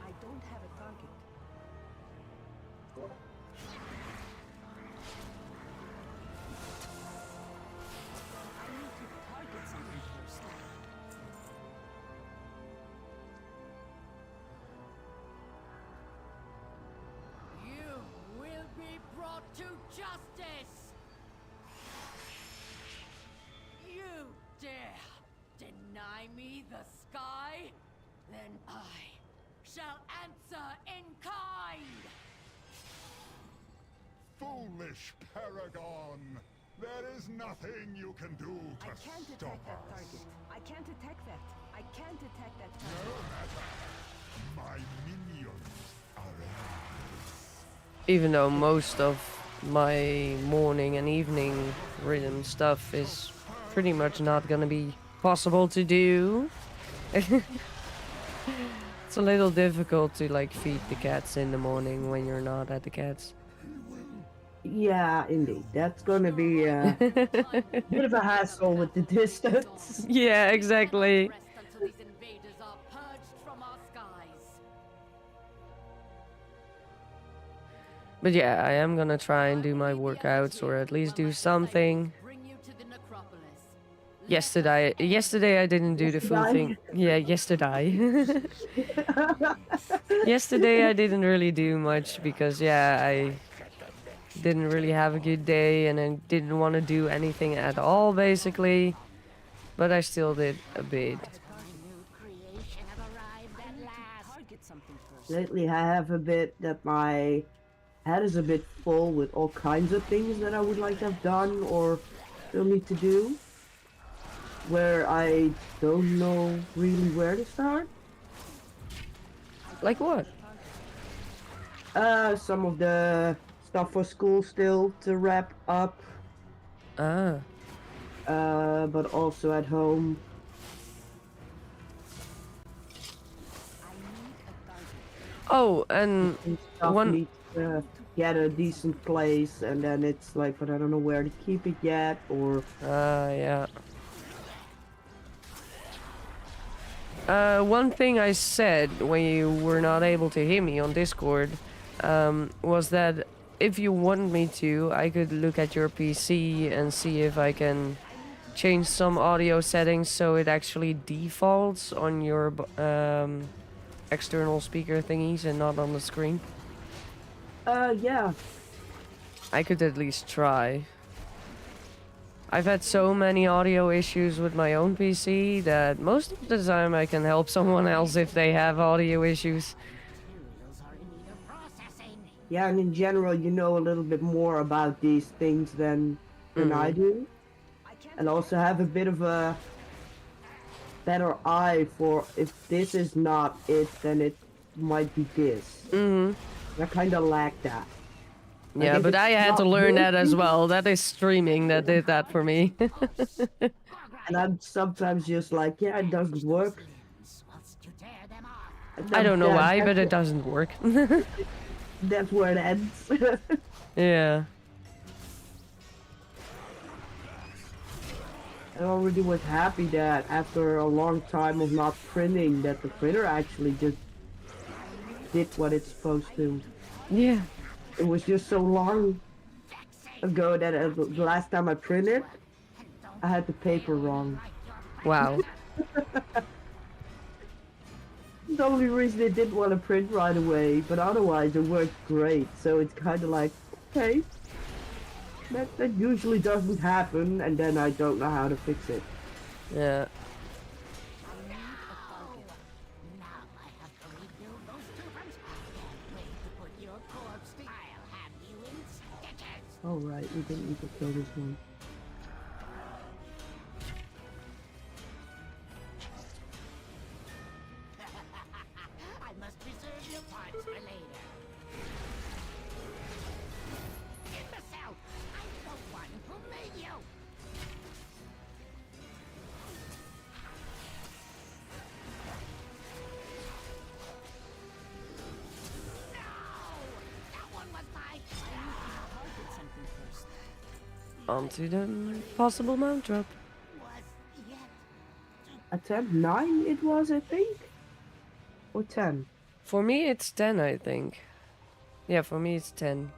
I don't have a target. I need to target something first. You will be brought to justice! You dare deny me the sky? Then I shall answer in kind! Foolish Paragon! There is nothing you can do to I can't stop attack that us. target. I can't attack that. I can't attack that No target. matter. My minions are ours. Even though most of my morning and evening rhythm stuff is pretty much not gonna be possible to do. It's a little difficult to like feed the cats in the morning when you're not at the cats. Yeah, indeed. That's gonna be a bit of a hassle with the distance. Yeah, exactly. Rest until these invaders are purged from our skies. But yeah, I am gonna try and do my workouts or at least do something. Bring you to the necropolis. Yesterday I didn't do the full thing. Yeah, yesterday. Yesterday I didn't really do much because yeah, I didn't really have a good day and I didn't want to do anything at all basically. But I still did a bit. Target something first. Lately, I have a bit that my head is a bit full with all kinds of things that I would like to have done or still need to do, where I don't know really where to start. Like what? Some of the stuff for school still to wrap up, Ah. But also at home. Oh, and And stuff one. needs to get a decent place, and then it's like, but I don't know where to keep it yet, or Yeah. One thing I said when you were not able to hear me on Discord was that if you want me to, I could look at your PC and see if I can change some audio settings so it actually defaults on your external speaker thingies and not on the screen. yeah. I could at least try. I've had so many audio issues with my own PC that most of the time I can help someone else if they have audio issues. Yeah, and in general, you know a little bit more about these things than I do. And also have a bit of a better eye for if this is not it, then it might be this. I kind of lack that. Like, Yeah, if but it's I had to not learn that as working, well. That is streaming that did that for me. and I'm sometimes just like, yeah, it doesn't work. And I don't know why, that's but it doesn't work. that's where it ends. Yeah. I already was happy that after a long time of not printing, that the printer actually just did what it's supposed to. Yeah. It was just so long ago that the last time I printed, I had the paper wrong. Wow. The only reason it didn't want to print right away, but otherwise it worked great. So it's kind of like, okay, that usually doesn't happen, and then I don't know how to fix it. Yeah. All right, we didn't need to kill this one. I must preserve your parts for later. Imbecile! I'm the one who made you! No! That one was my Onto the possible mount drop. A 10? 9 it was, I think? Or 10? For me, it's 10, I think. Yeah, for me, it's 10.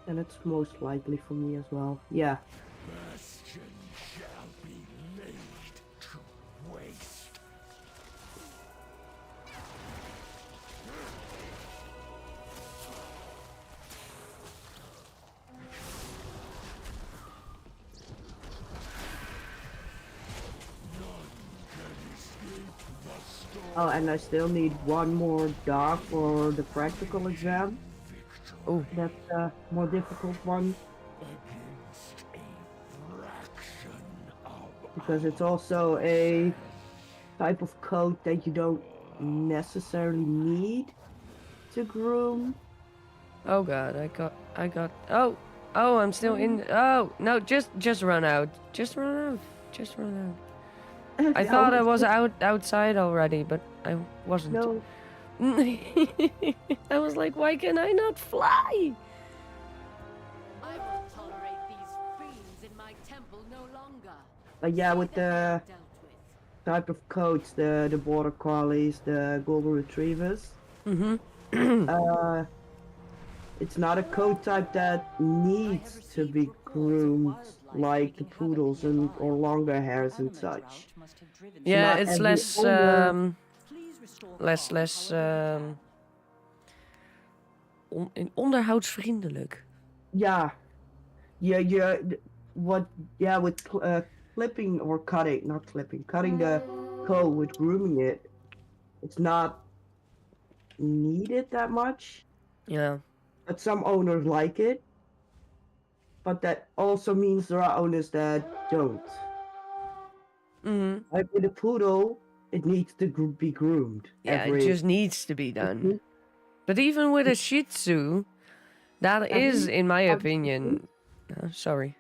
And it's most likely for me as well. Yeah. Bastion shall be laid to waste. Oh, and I still need one more dog for the practical exam. Oh. That's a more difficult one. Against a fraction of Because it's also a type of coat that you don't necessarily need to groom. Oh god, I got. Oh, I'm still in. Oh no, just run out. Just run out. Just run out. I thought I was outside already, but I wasn't. No. I was like, why can I not fly? I will tolerate these fiends in my temple no longer. But yeah, with the Dealt with. type of coats, the border collies, the golden retrievers. It's not a coat type that needs to be groomed like the poodles and or longer hairs and such. Yeah, not it's every less owner- less onderhoudsvriendelijk. Yeah, yeah. What? Yeah, with clipping or cutting, not clipping, cutting the coat with grooming it. It's not needed that much. Yeah. But some owners like it. But that also means there are owners that don't. Like with a poodle, it needs to be groomed. Yeah, it just needs to be done. But even with a Shih Tzu, that is, in my opinion... sorry.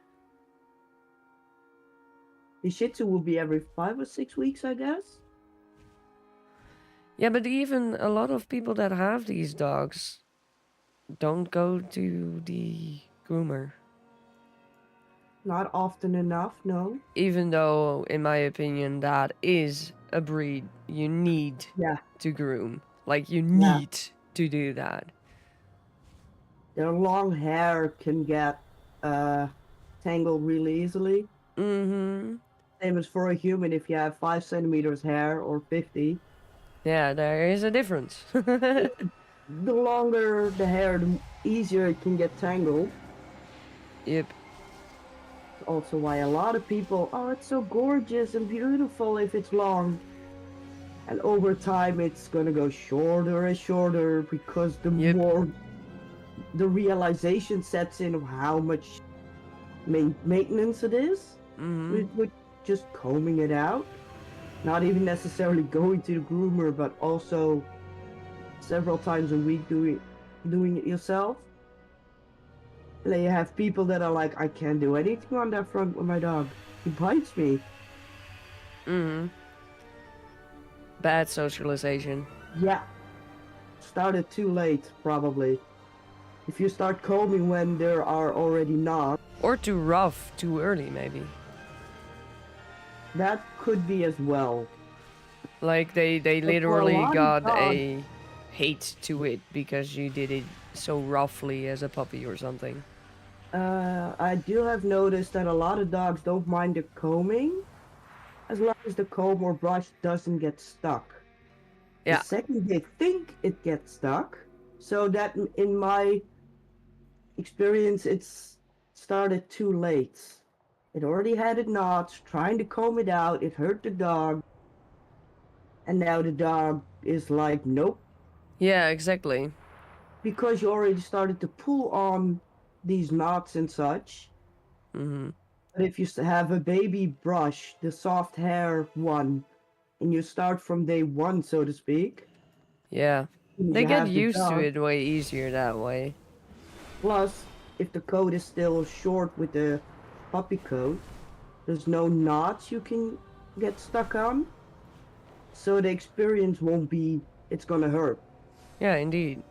The Shih Tzu will be every 5 or 6 weeks, I guess. Yeah, but even a lot of people that have these dogs don't go to the groomer. Not often enough, no. Even though, in my opinion, that is a breed you need Yeah, to groom. Like, you yeah. need to do that. Their long hair can get tangled really easily. Mm-hmm. Same as for a human, if you have 5 centimeters hair or 50. Yeah, there is a difference. The longer the hair, the easier it can get tangled. Yep. Also why a lot of people, oh, it's so gorgeous and beautiful if it's long. And over time, it's gonna go shorter and shorter because the Yep. more the realization sets in of how much maintenance it is Mm-hmm. with just combing it out. Not even necessarily going to the groomer, but also several times a week doing it yourself. And then you have people that are like, I can't do anything on that front with my dog. He bites me. Mm-hmm. Bad socialization. Yeah. Started too late, probably. If you start combing when there are already knots, Or too rough, too early, maybe. that could be as well. Like, they for a literally lot of got dogs- a hate to it because you did it so roughly as a puppy or something. I do have noticed that a lot of dogs don't mind the combing, as long as the comb or brush doesn't get stuck. Yeah. The second they think it gets stuck, so that in my experience, it's started too late. It already had it knots, trying to comb it out, it hurt the dog, and now the dog is like, nope, Yeah, exactly. because you already started to pull on these knots and such. Mm-hmm. But if you have a baby brush, the soft hair one, and you start from day one, so to speak, Yeah. and They you get have the used to dog. it way easier that way. Plus, if the coat is still short with the puppy coat, there's no knots you can get stuck on. So the experience won't be, it's gonna hurt. Yeah, indeed.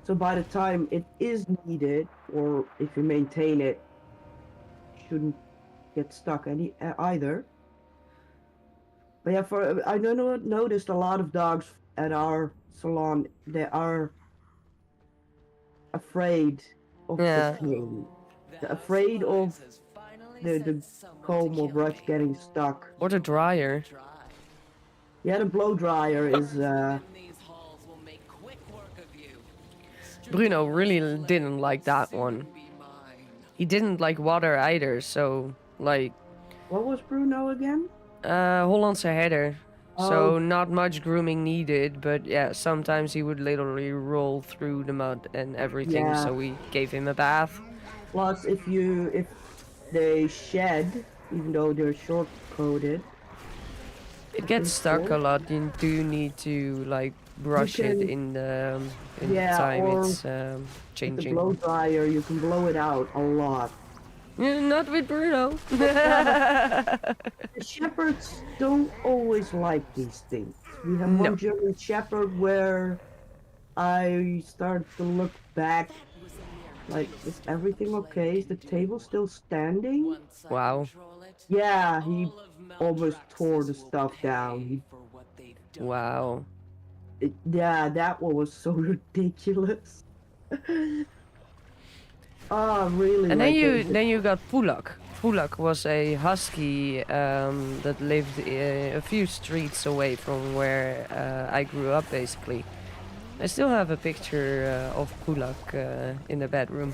So by the time it is needed, or if you maintain it, shouldn't get stuck either. But yeah, I noticed a lot of dogs at our salon. They are afraid of the Yeah. pain. The They're House afraid of of Lies has finally the sent someone to comb or kill brush me. getting stuck. Or the dryer. Try. Yeah, the blow dryer is Within these halls will make quick work of you. Bruno really Stripping didn't like will that soon one. be mine. He didn't like water either, so, like, what was Bruno again? Hollandse herder. Oh. So not much grooming needed, but yeah, sometimes he would literally roll through the mud and everything, Yeah. so we gave him a bath. Plus, if they shed, even though they're short coated, It gets stuck a lot. You do need to like brush it can- in the Yeah, time or it's with the changing. blow dryer, you can blow it out a lot. Not with Bruno. The shepherds don't always like these things. We have No. one German shepherd where I started to look back, like, is everything okay? Is the table still standing? Once I Wow. control it, Yeah, he all of almost tore Maldraxxus the will stuff pay down. for what they've done. Wow. Yeah, that one was so ridiculous. Oh, really? And like then you got Pulak. Pulak was a husky that lived a few streets away from where I grew up, basically. I still have a picture of Pulak in the bedroom.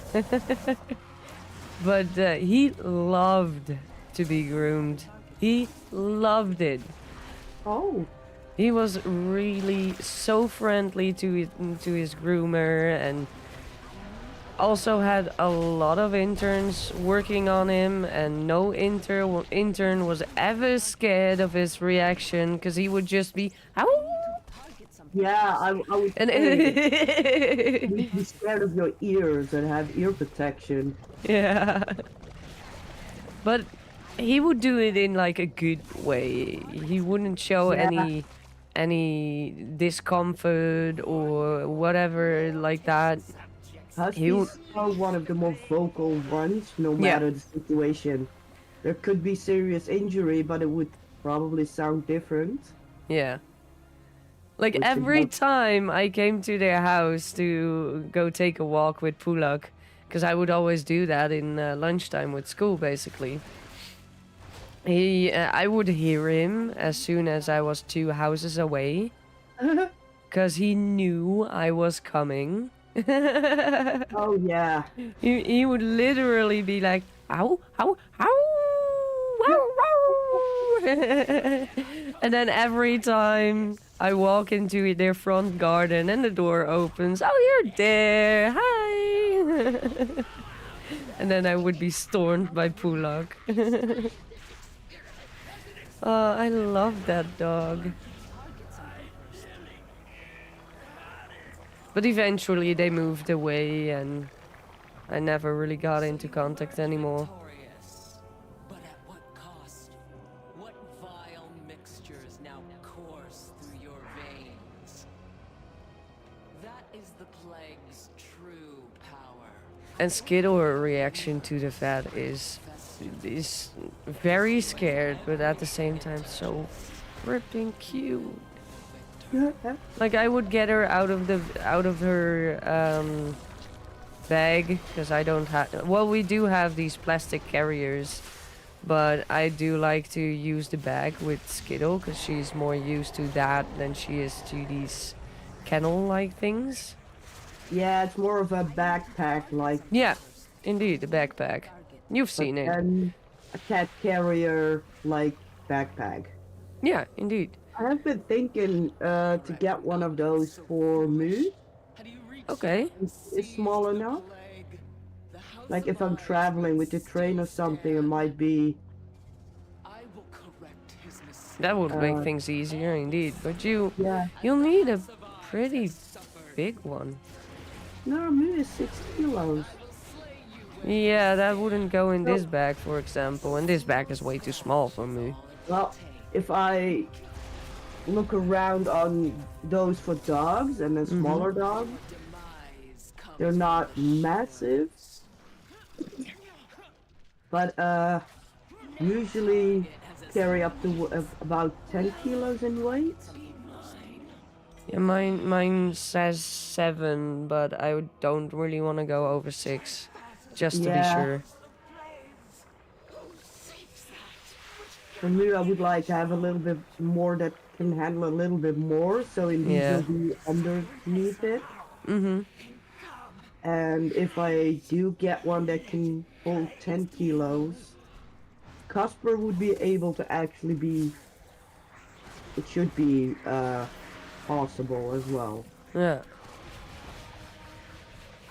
But he loved to be groomed. He loved it. Oh, He was really so friendly to his groomer, and also had a lot of interns working on him, and no intern was ever scared of his reaction because he would just be "Ow!" yeah, I would and say you need to be scared of your ears and have ear protection. yeah. But he would do it in like a good way. He wouldn't show Yeah. any discomfort or whatever like that. He would, Huskies are one of the more vocal ones, no yeah, matter the situation. There could be serious injury, but it would probably sound different, yeah. Like which is every what. time I came to their house to go take a walk with Pulak, because I would always do that in lunchtime with school, basically. I would hear him as soon as I was 2 houses away, because he knew I was coming. Oh yeah. He would literally be like, ow, ow, ow, wow, wow. And then every time I walk into their front garden and the door opens, oh, you're there, hi. And then I would be stormed by Pulak. Oh, I love that dog. But eventually they moved away and I never really got into contact anymore. Victorious. But at what cost? What vile mixtures now course through your veins? That is the plague's true power. And Skidor reaction to the vet is very scared, but at the same time so fripping cute. Like I would get her out of her bag because I don't have. Well, we do have these plastic carriers, but I do like to use the bag with Skittle because she's more used to that than she is to these kennel-like things. Yeah, it's more of a backpack like Yeah, indeed, the backpack. You've seen it. and a cat carrier like backpack. Yeah, indeed. I have been thinking to get one of those for Moo. Okay. It's small enough. Like if I'm traveling with the train or something, it might be. I will correct his mistake. That would make things easier indeed, but Yeah. you'll need a pretty big one. No, Moo is 6 kilos. Yeah, that wouldn't go in this bag, for example, and this bag is way too small for me. Well, if I look around on those for dogs and a smaller dog, they're not massive. But usually carry up to about 10 kilos in weight. Yeah, mine says 7, but I don't really want to go over 6, just to be Yeah. sure. For me, I would like to have a little bit more that can handle a little bit more, so it Yeah. will be underneath it. Mm-hmm. And if I do get one that can hold 10 kilos, Casper would be able to actually be. It should be possible as well. Yeah.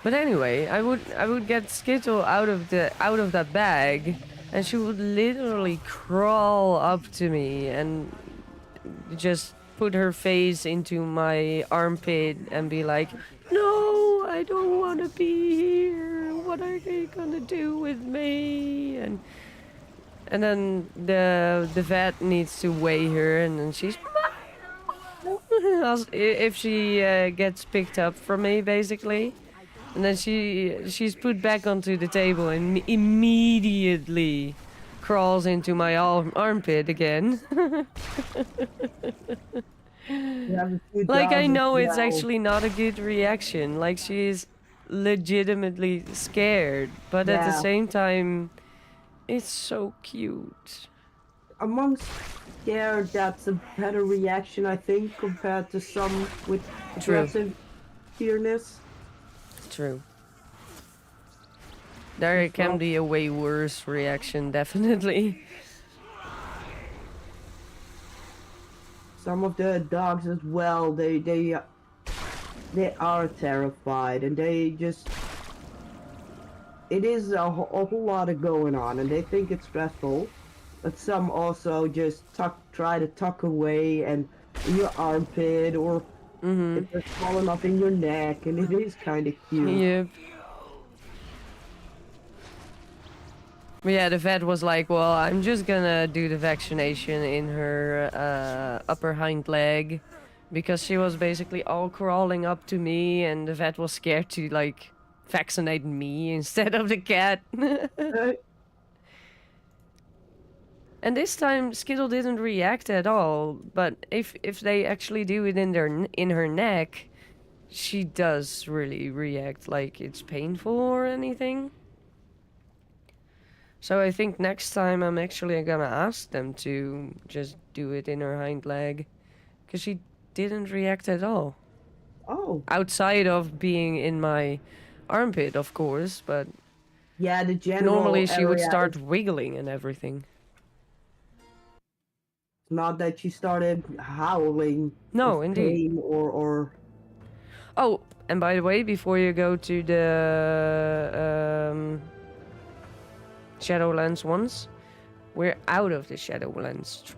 But anyway, I would get Skittle out of that bag, and she would literally crawl up to me and just put her face into my armpit and be like, "No, I don't want to be here. What are they gonna do with me?" And then the vet needs to weigh her, and then she's if she gets picked up from me, basically. And then she's put back onto the table and immediately crawls into my armpit again. You have a few Like I dogs know as it's well. actually not a good reaction. Like she's legitimately scared, but at the Yeah. same time, it's so cute. Amongst scared, that's a better reaction, I think, compared to some with True. aggressive fearness. True. There can be a way worse reaction, definitely. Some of the dogs as well, they are terrified, and they just. It is a whole lot of going on, and they think it's stressful. But some also just try to tuck away and in your armpit, or if they're small enough in your neck, and it is kind of cute. Yep. But yeah, the vet was like, well, I'm just gonna do the vaccination in her upper hind leg. Because she was basically all crawling up to me and the vet was scared to, like, vaccinate me instead of the cat. And this time Skittle didn't react at all, but if they actually do it in her neck, she does really react like it's painful or anything. So I think next time I'm actually gonna ask them to just do it in her hind leg, because she didn't react at all. Oh. Outside of being in my armpit, of course, but Yeah, the general normally she would area start is wiggling and everything. not that she started howling. No, of indeed. pain or. Oh, and by the way, before you go to the Shadowlands ones, we're out of the Shadowlands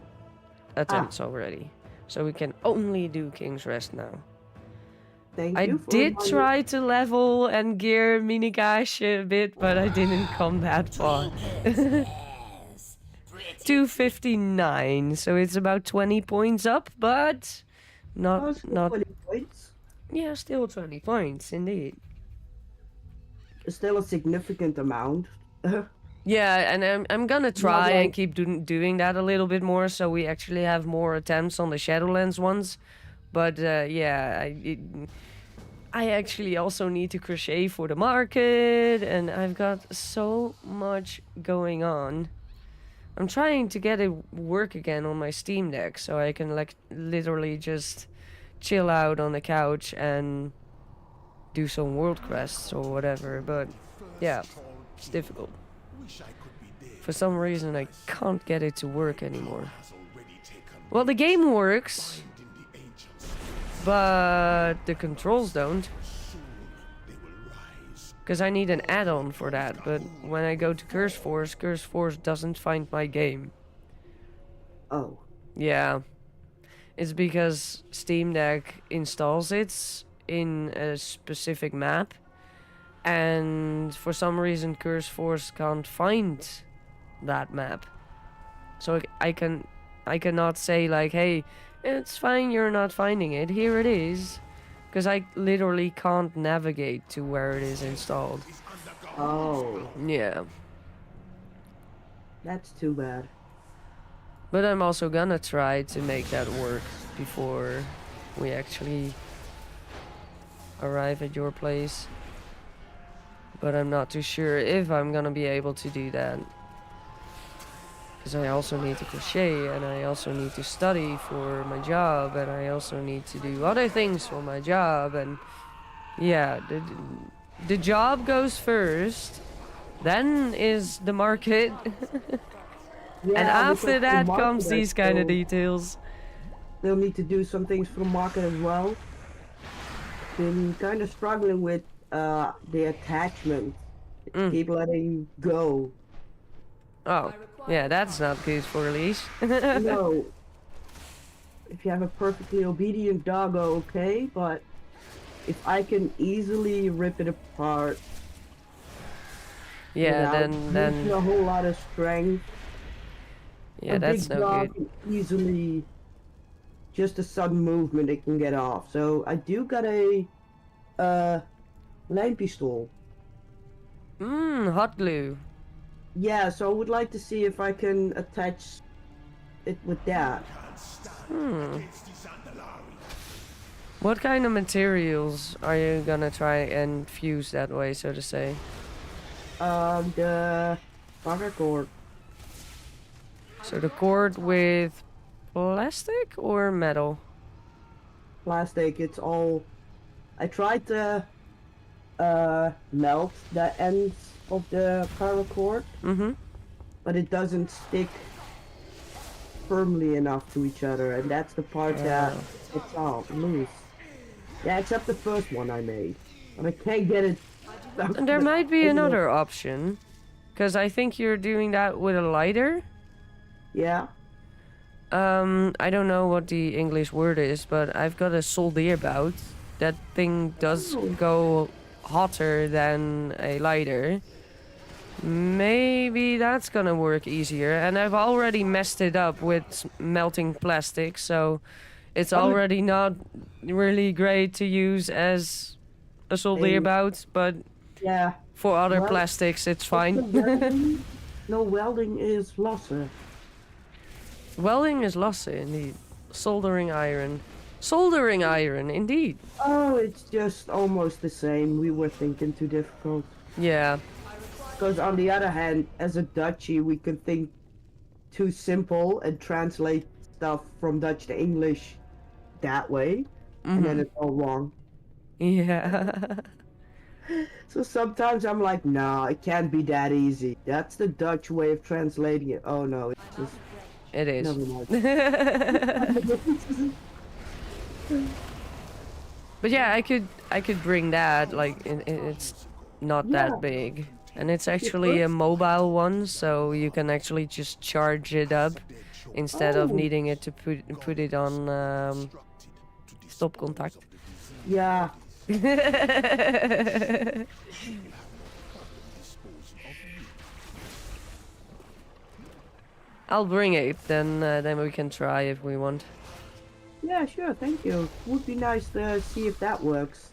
attempts already. So we can only do King's Rest now. Thank I you for did reminding- try to level and gear Minigash a bit, but I didn't come that far. 259, so it's about 20 points up, but Oh, not still 20 points. yeah, still 20 points indeed. It's still a significant amount. Yeah, and I'm gonna try and like- keep doing that a little bit more, so we actually have more attempts on the Shadowlands ones. But yeah, I actually also need to crochet for the market, and I've got so much going on. I'm trying to get it work again on my Steam Deck, so I can like literally just chill out on the couch and do some world quests or whatever. But yeah, it's difficult. For some reason, I can't get it to work anymore. Well, the game works, but the controls don't. Because I need an add-on for that, but when I go to Curse Force doesn't find my game. Oh. Yeah. It's because Steam Deck installs it in a specific map, and for some reason Curse Force can't find that map. So I cannot say like, hey, it's fine, you're not finding it, here it is. Because I literally can't navigate to where it is installed. Oh. Yeah. That's too bad. But I'm also gonna try to make that work before we actually arrive at your place. But I'm not too sure if I'm gonna be able to do that. Because I also need to crochet, and I also need to study for my job, and I also need to do other things for my job, and yeah, the job goes first, then is the market, Yeah, and after because the that market comes I these kind of still- details. They'll need to do some things for the market as well. Been kind of struggling with the attachment. Keep letting go. Oh, yeah, that's not good for release. No. If you have a perfectly obedient doggo, okay, but if I can easily rip it apart Yeah, without then using a whole lot of strength, yeah, a that's big no dog good. can easily, just a sudden movement, it can get off. So I do got a lijmpistol. Hot glue. Yeah, so I would like to see if I can attach it with that. What kind of materials are you gonna try and fuse that way, so to say? The paracord. So the cord with plastic or metal? Plastic, it's all... I tried to melt the ends of the paracord, but it doesn't stick firmly enough to each other, and that's the part that it's all loose. Yeah, except the first one I made, but I can't get it. And there might be another option, because I think you're doing that with a lighter. Yeah. I don't know what the English word is, but I've got a soldeerbout. That thing does go hotter than a lighter. Maybe that's gonna work easier. And I've already messed it up with melting plastic, so it's already not really great to use as a soldier bout, but Yeah. for other Well, plastics it's what's the fine. welding? No, welding is losse. Welding is losse, indeed. Soldering iron. Soldering iron, indeed. Oh, it's just almost the same. We were thinking too difficult. Yeah. Because on the other hand, as a Dutchie, we can think too simple and translate stuff from Dutch to English that way, and then it's all wrong. Yeah. So sometimes I'm like, nah, it can't be that easy. That's the Dutch way of translating it. Oh no, it's just It is. never mind. But yeah, I could bring that, like, it's not Yeah. that big. And it's actually a mobile one, so you can actually just charge it up instead of Oh. needing it to put it on stopcontact. Yeah. I'll bring it, then we can try if we want. Yeah, sure, thank you. Would be nice to see if that works.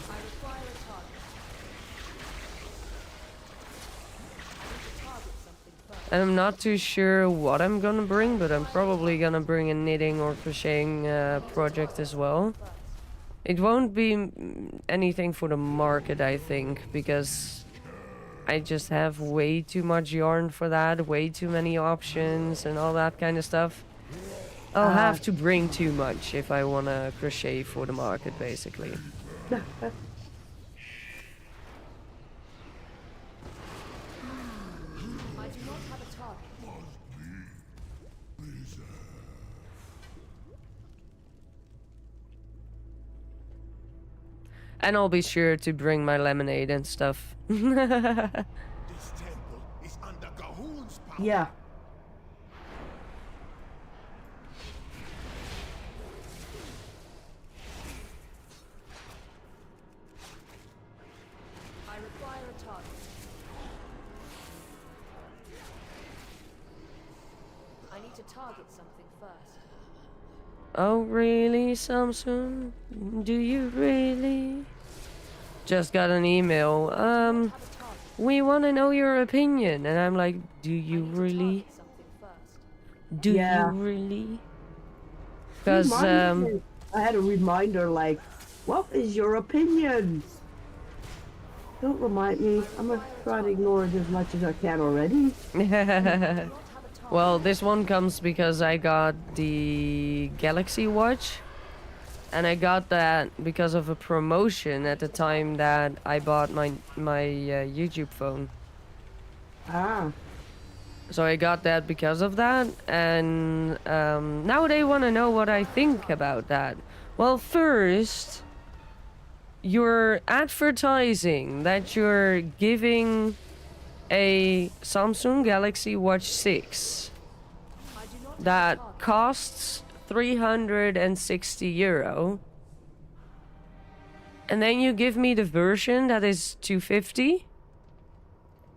I require a target. I need to target something first. And I'm not too sure what I'm gonna bring, but I'm probably gonna bring a knitting or crocheting project as well. It won't be anything for the market, I think, because I just have way too much yarn for that, way too many options and all that kind of stuff. I'll have to bring too much if I want to crochet for the market, basically. I do not have a target. And I'll be sure to bring my lemonade and stuff. This temple is under Gahul's power. Yeah. I require a target. I need to target something first. Oh, really, Samsung? Do you really? Just got an email. We want to know your opinion. And I'm like, do you really? Target something first. Do Yeah. you really? Because, I had a reminder like, what is your opinion? Don't remind me. I'm gonna try to ignore it as much as I can already. well, this one comes because I got the Galaxy Watch. And I got that because of a promotion at the time that I bought my YouTube phone. Ah. So I got that because of that, and now they want to know what I think about that. Well, first, you're advertising that you're giving a Samsung Galaxy Watch 6 that costs €360, and then you give me the version that is $250.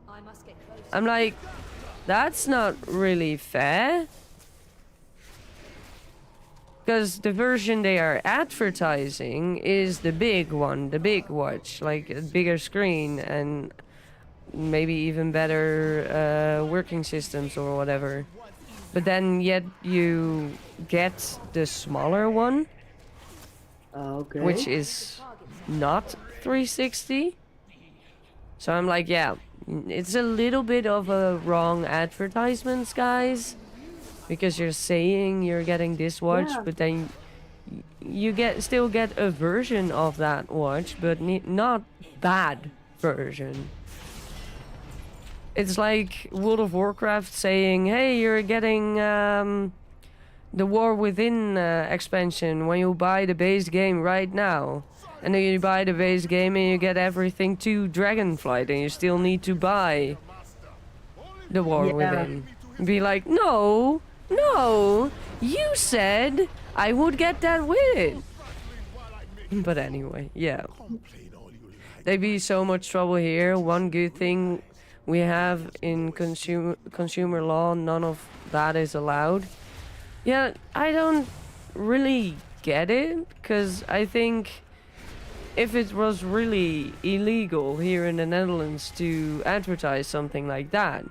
I must get close. I'm like, that's not really fair. Because the version they are advertising is the big one, the big watch, like a bigger screen and maybe even better working systems or whatever. But then yet you get the smaller one, Okay. which is not 360. So I'm like, yeah, it's a little bit of a wrong advertisements, guys, because you're saying you're getting this watch, Yeah. but then you still get a version of that watch, but not that version. It's like World of Warcraft saying, hey, you're getting the War Within expansion when you buy the base game right now. And then you buy the base game and you get everything to Dragonflight, and you still need to buy the War Yeah. Within. Be like, no, you said I would get that with it. But anyway, yeah. Complain all you like. There'd be so much trouble here. One good thing we have in consumer law, none of that is allowed. Yeah, I don't really get it, because I think if it was really illegal here in the Netherlands to advertise something like that,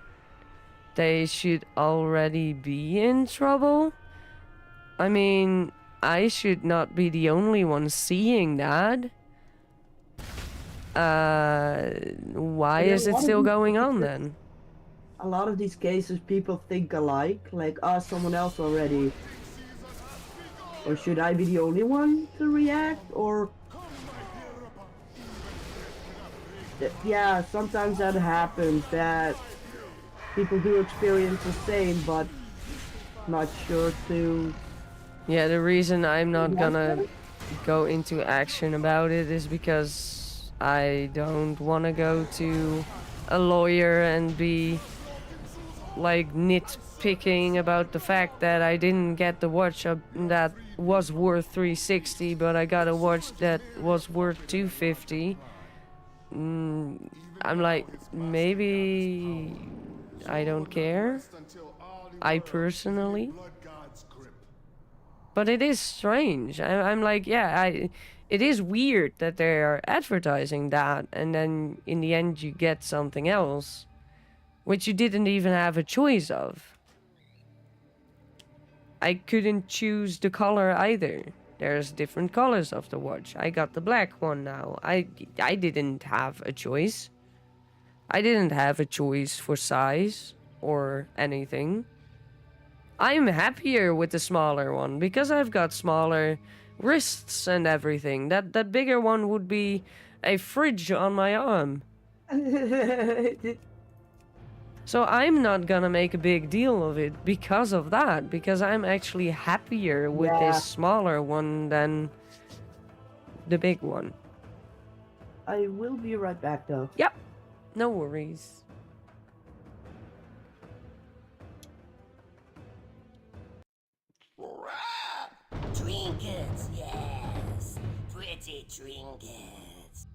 they should already be in trouble. I mean, I should not be the only one seeing that. Why Yeah, is a it lot of still these going on cases- then? A lot of these cases, people think alike, like, oh, someone else already. Or should I be the only one to react? Or yeah, sometimes that happens, that people do experience the same, but not sure to. Yeah, the reason I'm not Want gonna to? go into action about it is because I don't want to go to a lawyer and be like nitpicking about the fact that I didn't get the watch that was worth 360, but I got a watch that was worth 250. I'm like, maybe I don't care. I personally. But it is strange. I'm like, yeah, it is weird that they are advertising that, and then in the end you get something else, which you didn't even have a choice of. I couldn't choose the color either. There's different colors of the watch. I got the black one now. I didn't have a choice. I didn't have a choice for size or anything. I'm happier with the smaller one because I've got smaller wrists and everything. That bigger one would be a fridge on my arm. So I'm not gonna make a big deal of it because of that, because I'm actually happier with Yeah. this smaller one than the big one. I will be right back though. Yep, no worries. Trinkets, yes. Pretty trinkets.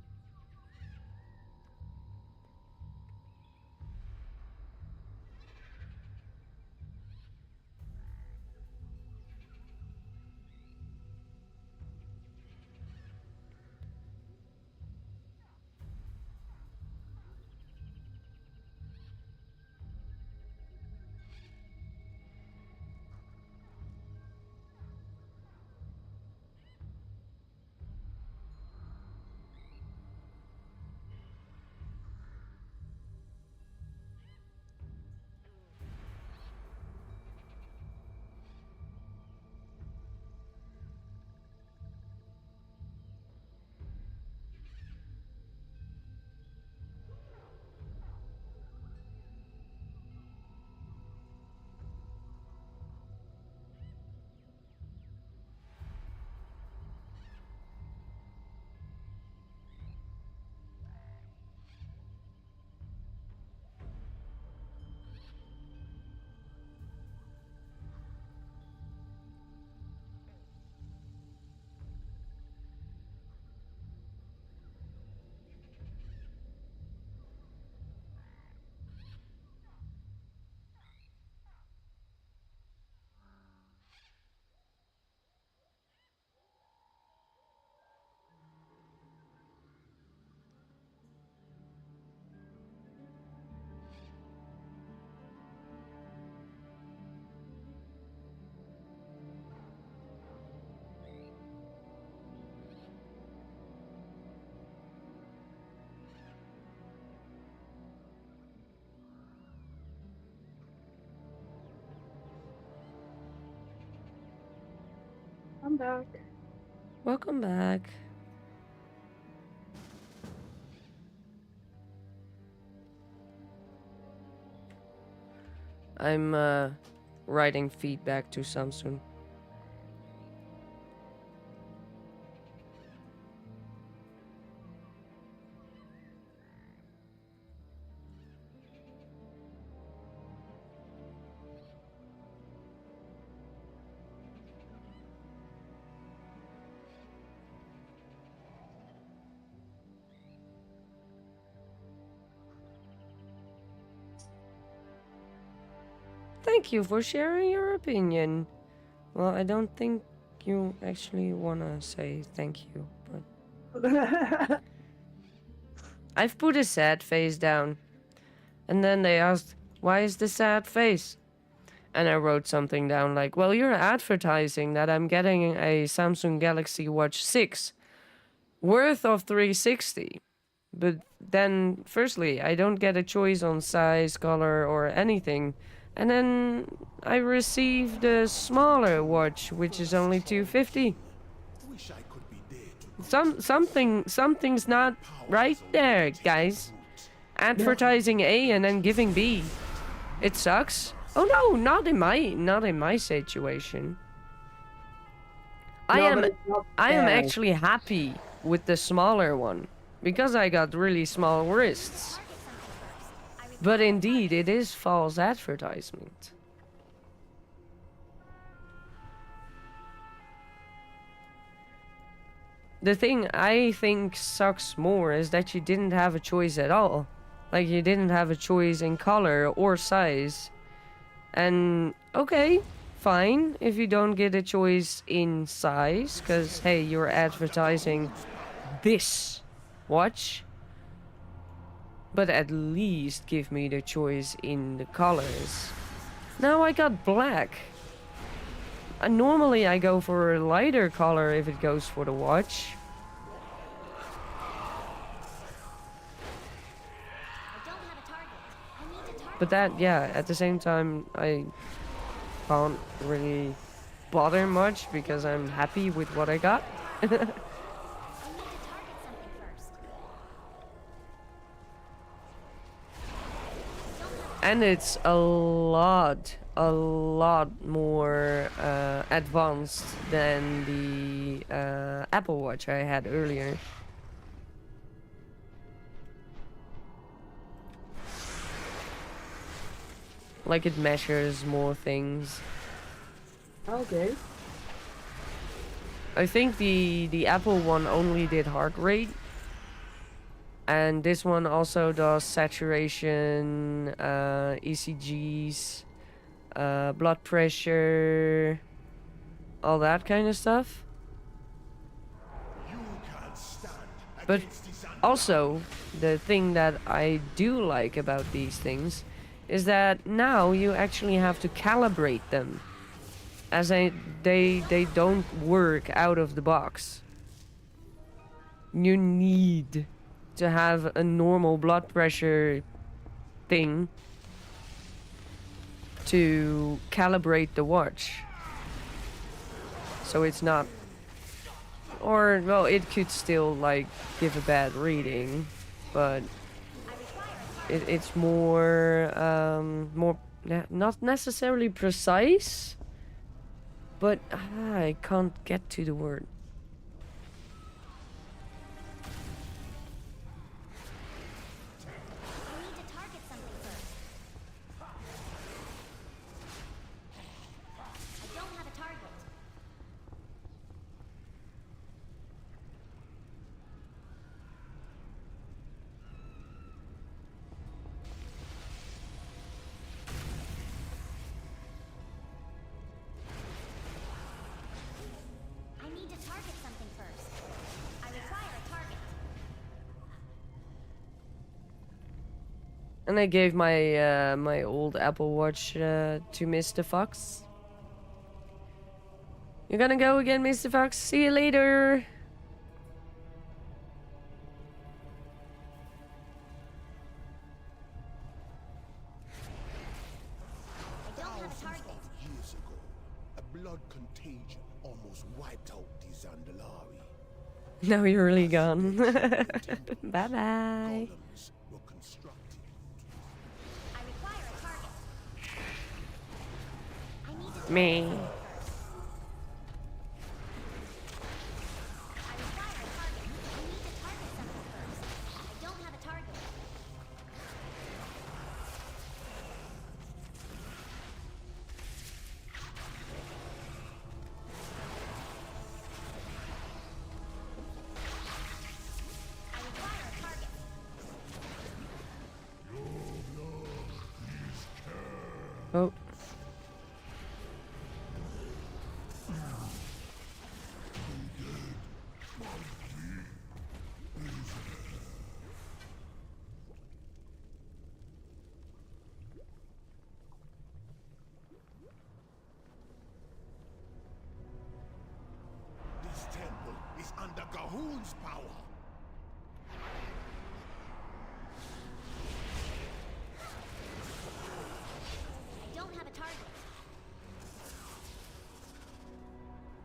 I'm back. Welcome back. I'm writing feedback to Samsung. thank you for sharing your opinion. Well, I don't think you actually wanna say thank you, but I've put a sad face down. And then they asked, why is the sad face? And I wrote something down like, well, you're advertising that I'm getting a Samsung Galaxy Watch 6 worth of 360. But then, firstly, I don't get a choice on size, color, or anything. And then I received a smaller watch, which is only 250. Wish I could be there to Something's not right there, guys. Advertising A and then giving B. It sucks. Oh no, not in my situation. I am actually happy with the smaller one because I got really small wrists. But indeed, it is false advertisement. The thing I think sucks more is that you didn't have a choice at all. Like, you didn't have a choice in color or size. And, okay, fine if you don't get a choice in size, because, hey, you're advertising this watch. But at least give me the choice in the colors. Now I got black. Normally I go for a lighter color if it goes for the watch. But that, yeah, at the same time, I can't really bother much because I'm happy with what I got. And it's a lot more advanced than the Apple Watch I had earlier. Like, it measures more things. Okay. I think the Apple one only did heart rate. And this one also does saturation, ECGs, blood pressure, all that kind of stuff. But also, the thing that I do like about these things is that now you actually have to calibrate them, as they don't work out of the box. You need to have a normal blood pressure thing to calibrate the watch. So it's not, or well, it could still like give a bad reading, but it's more not necessarily precise, but I can't get to the word. And I gave my my old Apple Watch to Mr. Fox. You're gonna go again, Mr. Fox? See you later! Years ago, a blood contagion almost wiped out the Zandalari. Now you're really gone. Bye-bye. Columns were constructed. Me. Oh.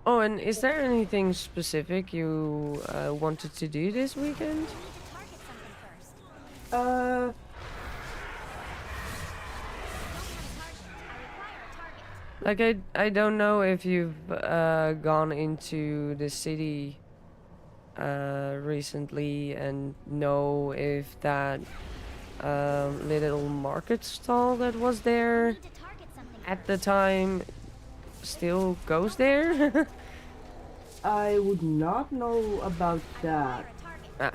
Oh, and is there anything specific you wanted to do this weekend? Uh, Like, I don't know if you've gone into the city recently and know if that little market stall that was there at the time still goes there. I would not know about that. Ah,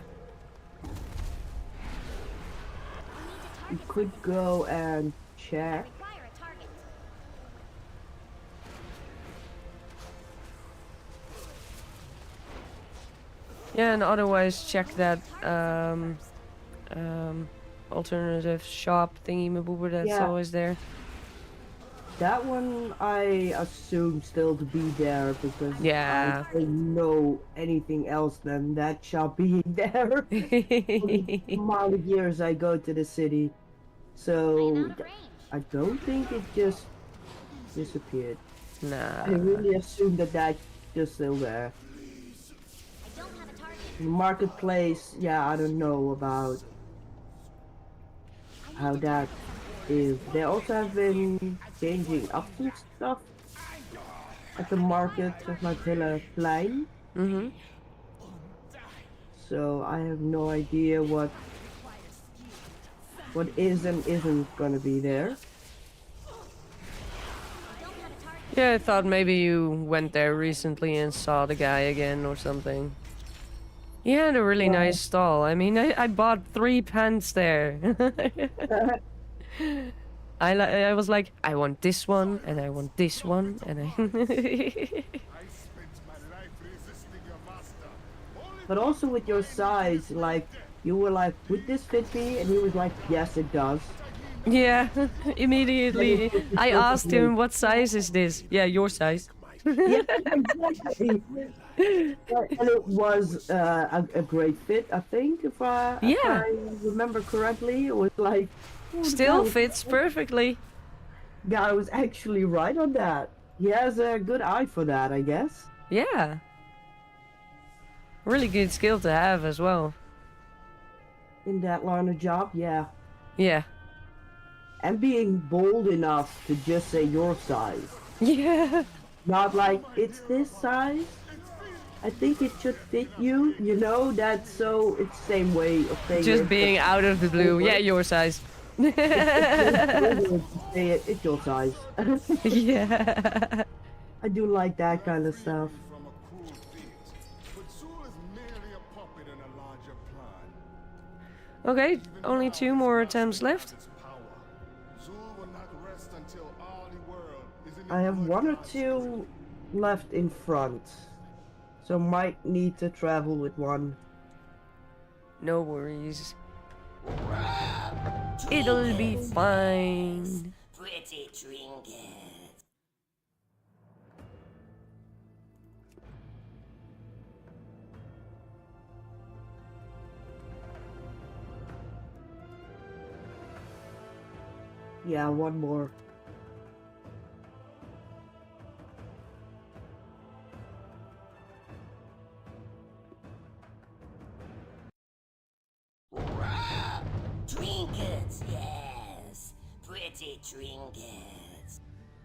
You could go and check. yeah, and otherwise check that alternative shop thingy maboober that's Yeah. always there. That one I assume still to be there because Yeah. I don't know anything else than that shop being there. For the amount of years I go to the city. So I don't think it just disappeared. Nah. I really assume that that's just still there. Marketplace, yeah, I don't know about how that is. They also have been changing up some stuff at the market of my Villa Plein. Mm-hmm. So I have no idea what is and isn't gonna be there. Yeah, I thought maybe you went there recently and saw the guy again or something. He had a really nice stall. I mean, I bought 3 pants there. I was like, I want this one, and I want this one, and I... But also with your size, like, you were like, would this fit me? And he was like, yes, it does. Yeah, immediately. I asked him, what size is this? Yeah, your size. Yeah, exactly. And it was a great fit, I think, if I remember correctly. It was like... oh, Still that fits perfectly. guy was actually right on that. He has a good eye for that, I guess. Yeah. Really good skill to have as well. In that line of job, yeah. Yeah. And being bold enough to just say your size. Yeah. Not like, it's this size. I think it should fit you. You know, that's so... It's the same way of saying Just it, being but out of the blue. Yeah, your size. say it, it's your size. Yeah. I do like that kind of stuff. From a cruel fate, but Zul is merely a puppet in a larger plan. Okay, only 2 more attempts left. Its power. Zul will not rest until all the world is in I have the 1 or God's 2 left in front. So might need to travel with one. No worries. It'll be fine. Pretty trinket. Yeah, 1 more. Trinkets, yes. Pretty trinkets.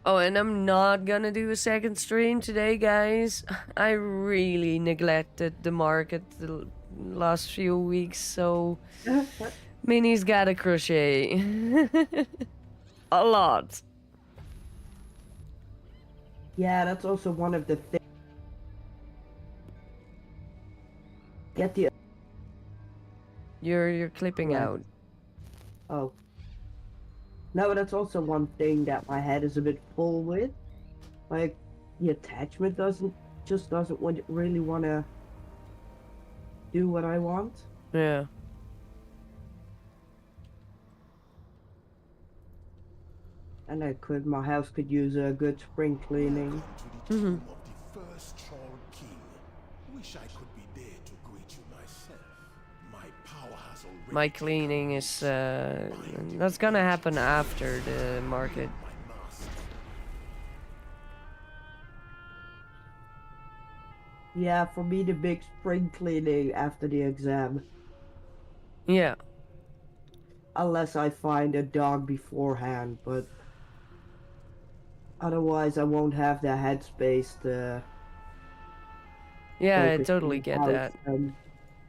Oh, and I'm not gonna do a second stream today, guys. I really neglected the market the last few weeks, so... Minnie's gotta crochet. A lot. Yeah, that's also one of the things. Get the... You're clipping Yeah. out. Oh. No, that's also one thing that my head is a bit full with. Like, the attachment doesn't really want to do what I want. Yeah. And my house could use a good spring cleaning. to the tomb of the first Troll King. Wish I could be there to greet you myself. My power has already My cleaning is, that's gonna happen after the market. my master. Yeah, for me the big spring cleaning after the exam. Yeah. Unless I find a dog beforehand, but otherwise I won't have the headspace to Yeah, I focus on totally the get house. that. And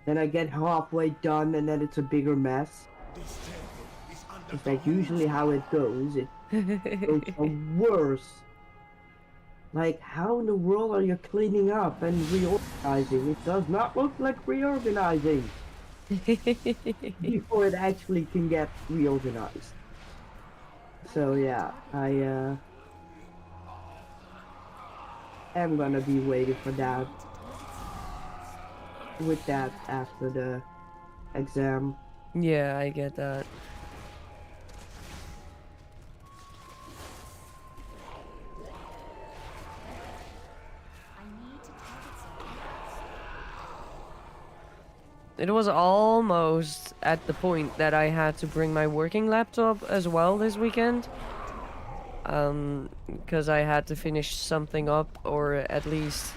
then I get halfway done and then it's a bigger mess. This temple is under Is that usually how it goes? It goes from worse. Like, how in the world are you cleaning up and reorganizing? It does not look like reorganizing before it actually can get reorganized. So yeah, I am gonna be waiting for that with that after the exam. Yeah, I get that. It was almost at the point that I had to bring my working laptop as well this weekend. Because I had to finish something up, or at least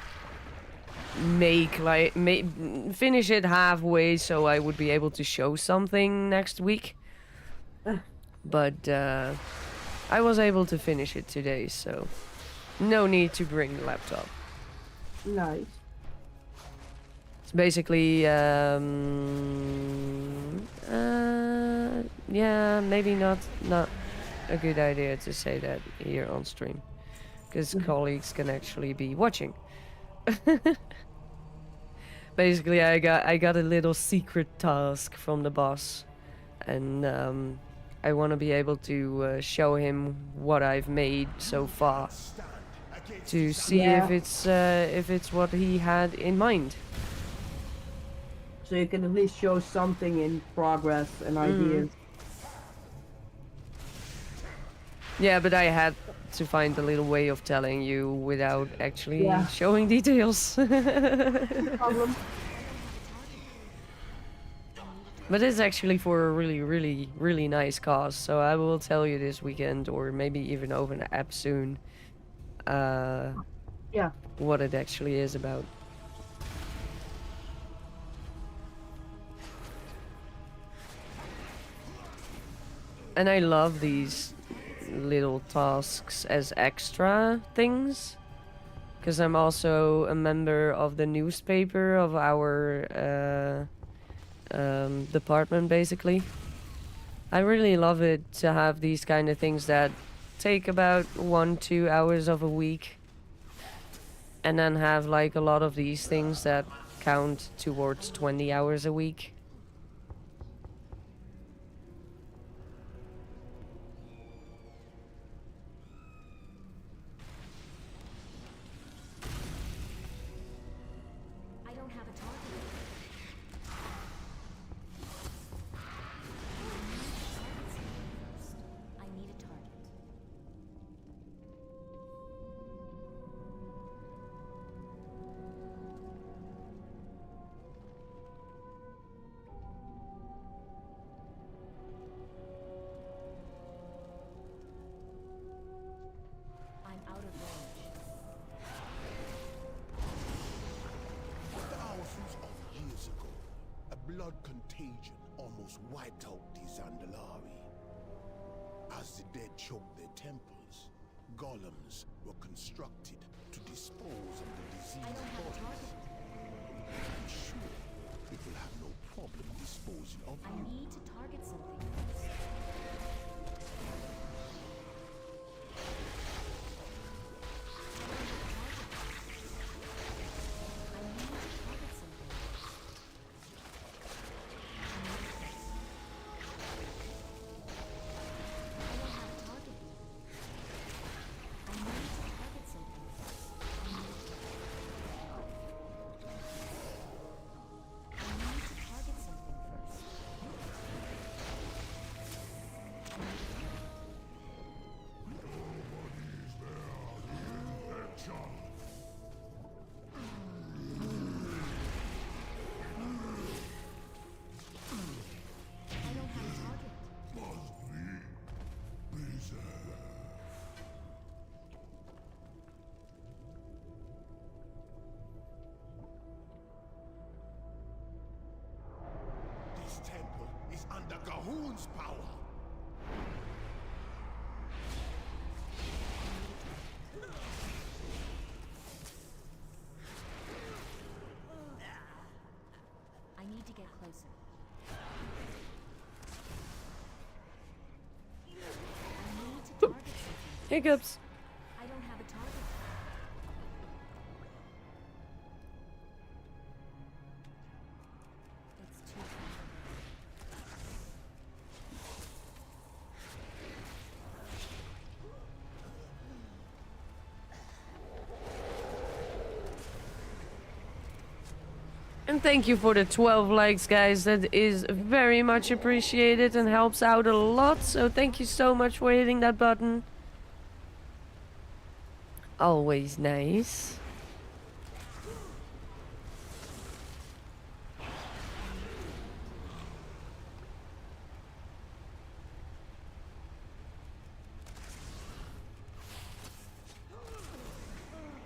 finish it halfway so I would be able to show something next week. But I was able to finish it today, so no need to bring the laptop. Nice. It's basically, yeah, maybe not a good idea to say that here on stream, because colleagues can actually be watching. Basically, I got a little secret task from the boss, and I want to be able to show him what I've made so far, to see Yeah. if it's what he had in mind. So you can at least show something in progress and ideas. Yeah, but I had to find a little way of telling you without actually Yeah. showing details. Problem. But it's actually for a really, really, really nice cause, so I will tell you this weekend, or maybe even over an app soon, Yeah. what it actually is about. And I love these little tasks as extra things, because I'm also a member of the newspaper of our department, basically. I really love it to have these kind of things that take about 1-2 hours of a week, and then have like a lot of these things that count towards 20 hours a week. I don't have a target. I need a target. I'm out of range. Thousands of years ago, a blood contagion almost wiped out the Zandalari. As the dead choked their temples, golems were constructed to dispose of the diseased bodies. I'm sure it will have no problem disposing of I you. need to target something first. Gahun's power. I need to get closer. I need to target something. Hiccups. I don't have a target. It's too far. And thank you for the 12 likes, guys. That is very much appreciated and helps out a lot. So thank you so much for hitting that button. Always nice.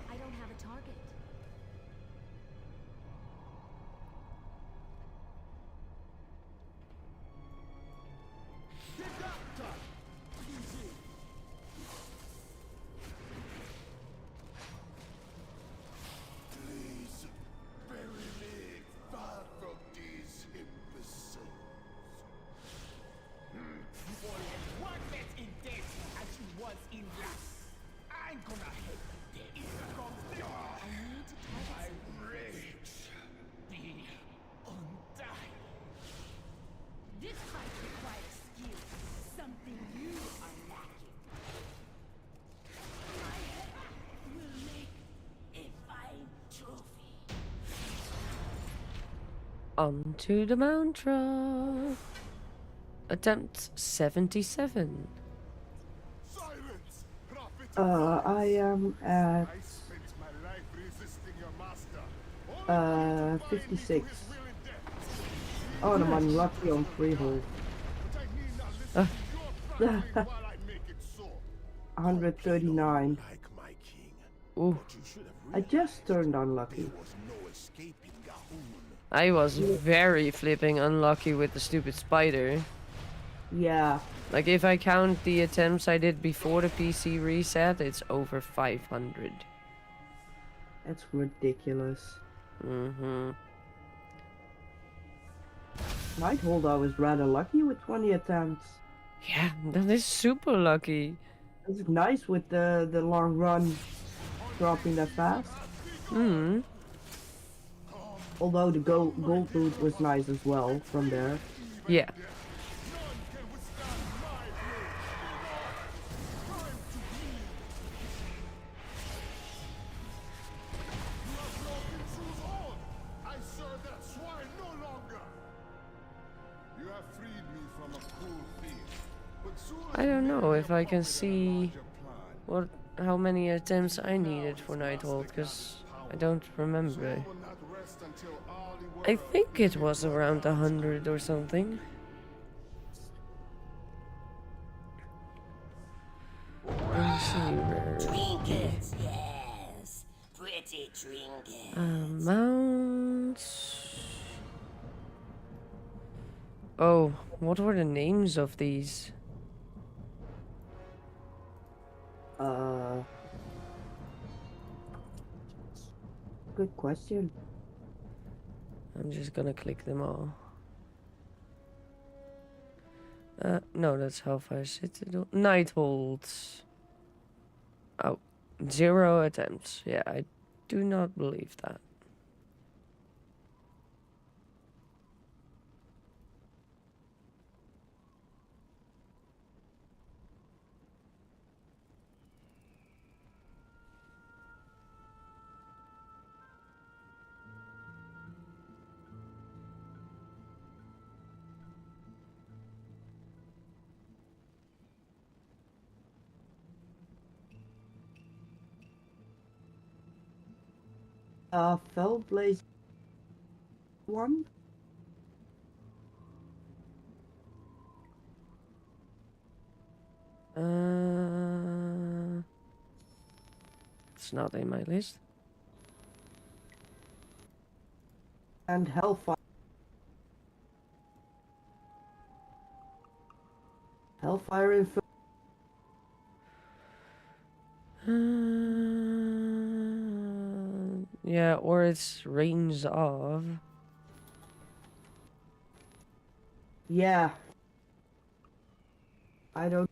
I don't have a target. Please, bury me far from these imbeciles. For as one less in debt as she was in life. I'm gonna help you there. Here comes the I need to target something. Rage. be undone. This fight requires skill, something you are lacking. My head will make a fine trophy. Onto the mantra. Attempt 77. Silence! Prophet! I am at I spent my life resisting your master. 56. Will in death. Oh, and I'm unlucky on freehold. But I need not listen to your babbling while I make it so. 139. Like my king. Ooh, But you should have I just turned unlucky. There was no escaping Gahun. I was very flipping unlucky with the stupid spider. Yeah, Like, if I count the attempts I did before the PC reset, it's over 500. that's ridiculous. Mm-hmm. Nighthold, I was rather lucky with 20 attempts. Yeah, that is super lucky. It's nice with the long run dropping that fast. Hmm. Although the gold loot was nice as well from there. Yeah. I serve that swine no longer. You have freed me from a cruel fate. But soon I don't know if I can as see your plan. how many attempts I needed for Nighthold, because I don't remember. Will not rest until all the I world think it was around 100 or something. Let me see where. Trinkets, yes. Pretty trinkets. Amounts. Oh, what were the names of these? Good question. I'm just gonna click them all. No, that's Hellfire Citadel. Nightholds. Oh, 0 attempts. Yeah, I do not believe that. Fellblaze 1? It's not in my list. And Hellfire. Hellfire info. Yeah, or it's range of. Yeah. I don't.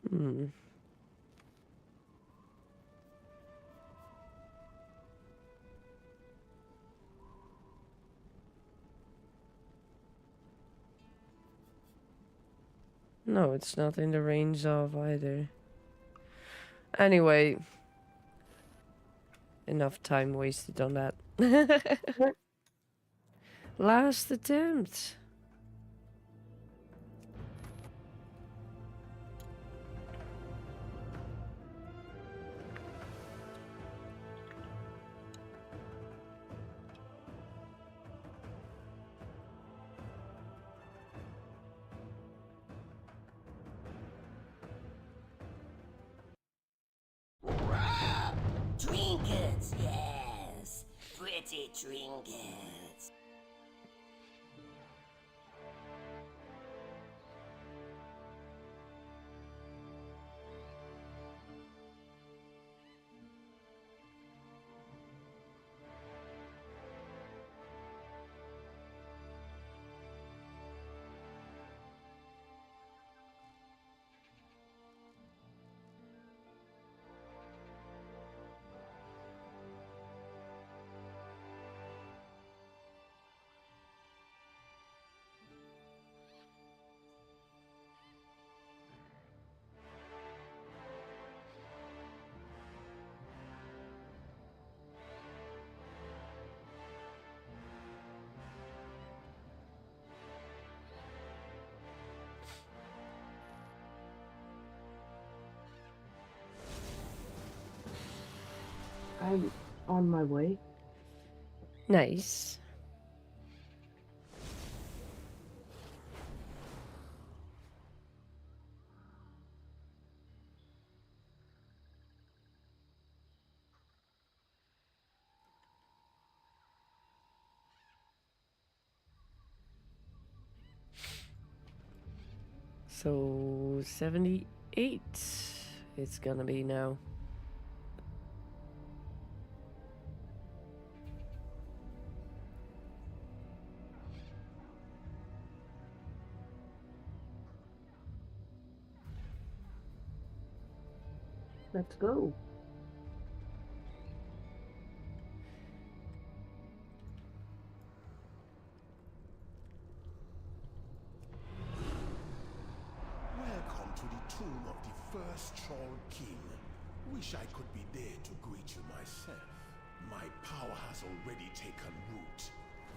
Hmm. No, it's not in the range of either. Anyway, enough time wasted on that. Last attempt. Trinkets, yes. Pretty trinkets. I'm on my way. Nice. So 78 it's gonna be now. Let's go. Welcome to the tomb of the first Troll King. Wish I could be there to greet you myself. My power has already taken root,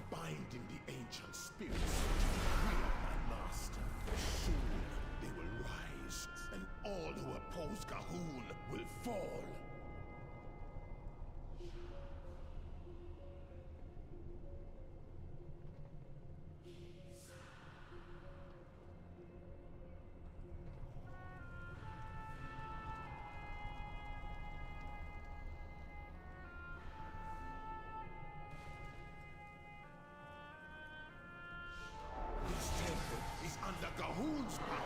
binding the ancient spirits to the will of my master. Soon they will rise, and all who oppose Gahoon will fall. This temple is under Gahoon's power.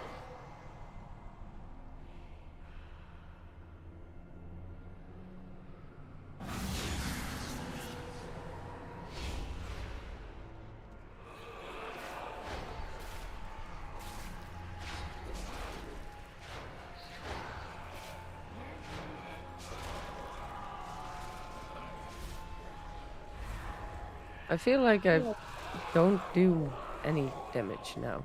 I feel like I don't do any damage now.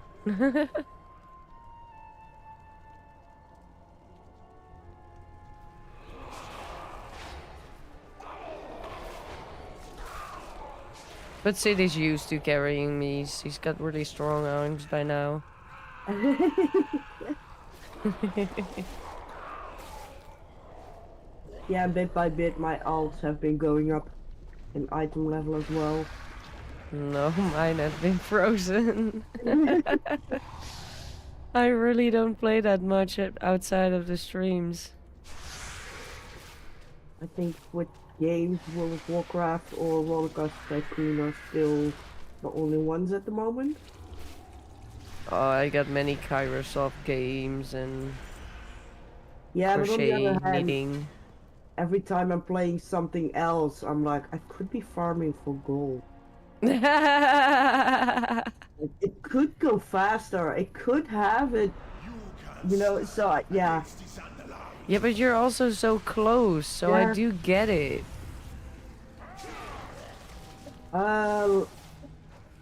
But Sid is used to carrying me. He's got really strong arms by now. Yeah, bit by bit my alts have been going up in item level as well. No, mine have been frozen. I really don't play that much outside of the streams. I think with games, World of Warcraft or Roller Coaster Tycoon are still the only ones at the moment. Oh, I got many Kairosoft games and Yeah, but on the crochet, other hand, knitting. every time I'm playing something else, I'm like, I could be farming for gold. It could go faster. It could have it, you know. So yeah. Yeah, but you're also so close, so I Yeah. do get it.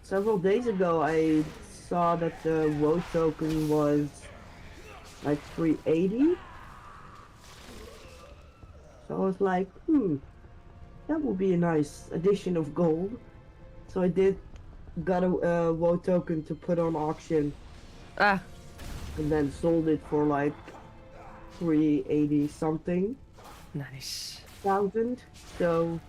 Several days ago, I saw that the WoW token was like 380. So I was like, that would be a nice addition of gold. So I got a WoW token to put on auction Ah, and then sold it for like 380 something nice. thousand. So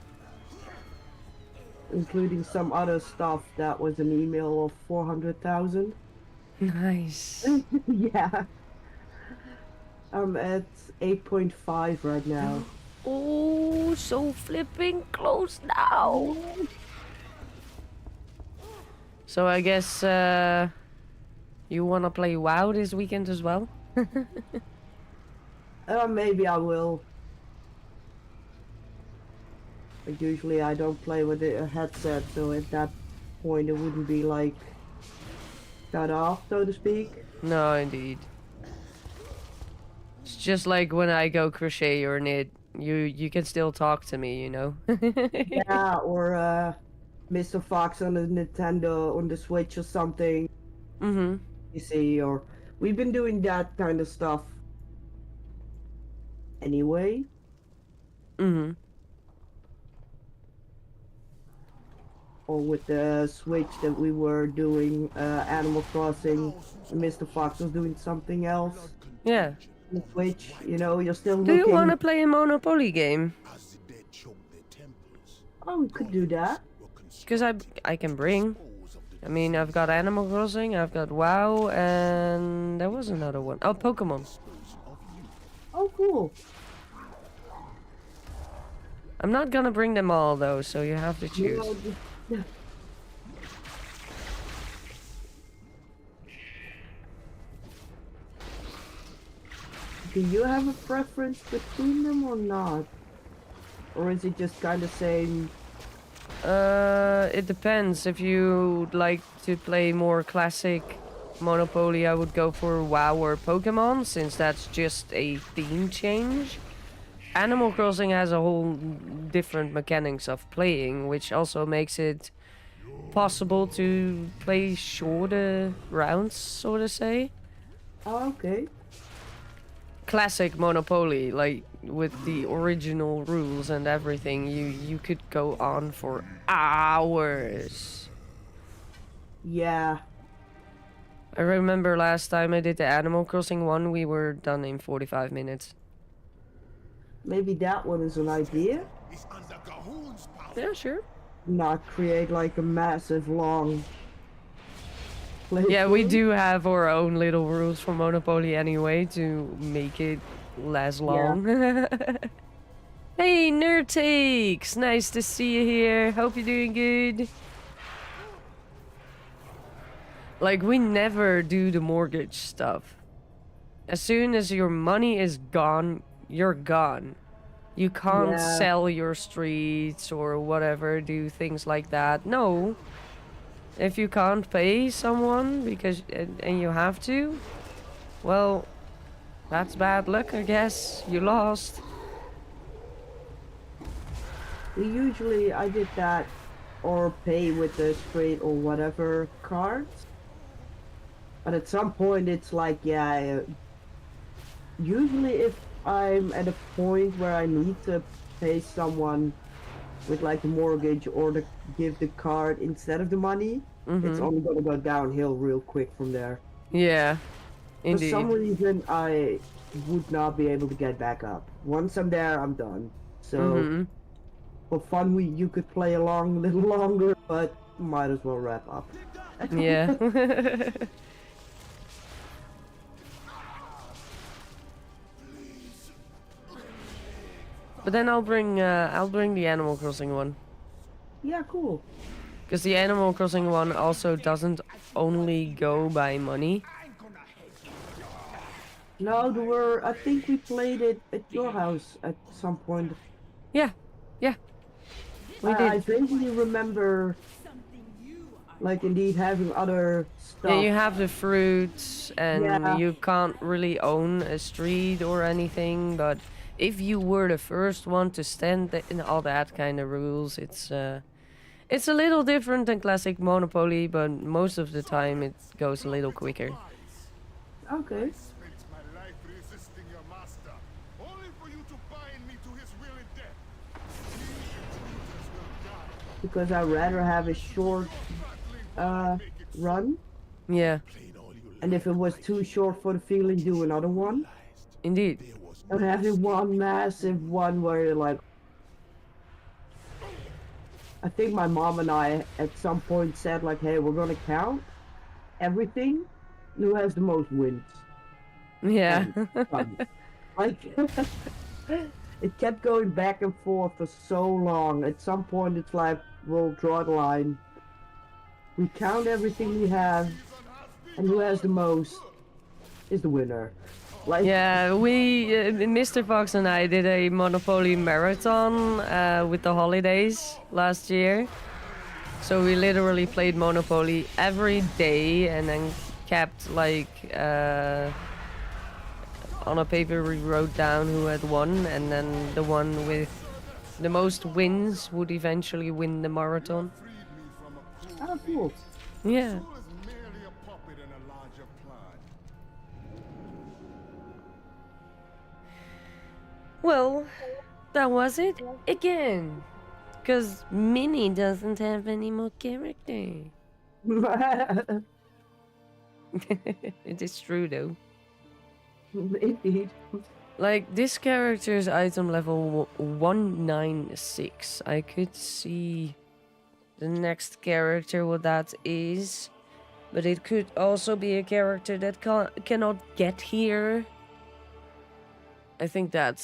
including some other stuff, that was an email of 400,000. Nice. Yeah. I'm at 8.5 right now. Oh, so flipping close now. So I guess you wanna play WoW this weekend as well? Maybe I will. But usually I don't play with a headset, so at that point it wouldn't be like cut off, so to speak. No, indeed. It's just like when I go crochet or knit, you can still talk to me, you know? Yeah, or Mr. Fox on the Nintendo, on the Switch or something. Mm-hmm. You see, or we've been doing that kind of stuff anyway. Mm-hmm. Or with the Switch that we were doing Animal Crossing, and Mr. Fox was doing something else. Yeah. The Switch, you know, you're still Do looking. you wanna play a Monopoly game? Oh, we could do that. Because I can bring. I mean, I've got Animal Crossing, I've got WoW, and there was another one. Oh, Pokemon. Oh, cool. I'm not gonna bring them all though, so you have to choose. Yeah. Do you have a preference between them or not? Or is it just kind of same? It depends. If you like to play more classic Monopoly, I would go for WoW or Pokemon, since that's just a theme change. Animal Crossing has a whole different mechanics of playing, which also makes it possible to play shorter rounds, so to say. Oh, okay. Classic Monopoly, like with the original rules and everything, you could go on for hours. Yeah. I remember last time I did the Animal Crossing one, we were done in 45 minutes. Maybe that one is an idea. Yeah, sure. Not create like a massive long. Yeah, we playthrough. do have our own little rules for Monopoly anyway to make it last long. Hey, Nerd Takes! Nice to see you here. Hope you're doing good. Like, we never do the mortgage stuff. As soon as your money is gone, you're gone. You can't Yeah. sell your streets or whatever, do things like that. No. If you can't pay someone because and you have to, well, that's bad luck, I guess. You lost. I did that or pay with the straight or whatever cards. But at some point it's like, yeah, usually if I'm at a point where I need to pay someone with like a mortgage or to give the card instead of the money, it's only gonna go downhill real quick from there. Yeah, indeed. For some reason, I would not be able to get back up. Once I'm there, I'm done. So for fun, you could play along a little longer, but might as well wrap up. Yeah. But then I'll bring the Animal Crossing one. Yeah, cool. Because the Animal Crossing one also doesn't only go by money. No, there were. I think we played it at your house at some point. Yeah, yeah. We I did. vaguely remember, like, indeed having other stuff. Yeah, you have the fruits, and Yeah. you can't really own a street or anything. But if you were the first one to stand in all that kind of rules, it's a little different than classic Monopoly, but most of the time it goes a little quicker. Okay. Spent my life resisting your master, only for you to bind me to his will and death. These intruders will die. Because I'd rather have a short run, Yeah, and if it was too short for the feeling, do another one. indeed. And having one massive one where you're like, I think my mom and I at some point said like, hey, we're gonna count everything. Who has the most wins? Yeah. Like, it kept going back and forth for so long. At some point, it's like, we'll draw the line. We count everything we have, and who has the most is the winner. Like, Yeah, Mr. Fox and I did a Monopoly marathon with the holidays last year. So we literally played Monopoly every day and then kept like on a paper we wrote down who had won, and then the one with the most wins would eventually win the marathon. oh, cool. Yeah. Who is merely a puppet in a larger plan? Well, that was it again. Because Minnie doesn't have any more character. It is true though. Indeed. Like, this character's item level 196. I could see the next character, what that is. But it could also be a character that cannot get here. I think that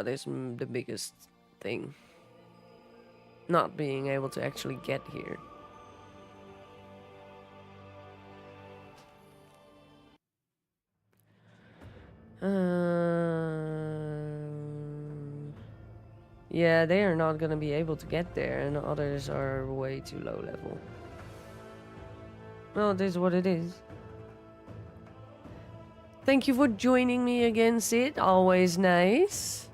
is the biggest thing. Not being able to actually get here. Yeah, they are not gonna be able to get there, and others are way too low level. Well, it is what it is. Thank you for joining me again, Sid. Always nice.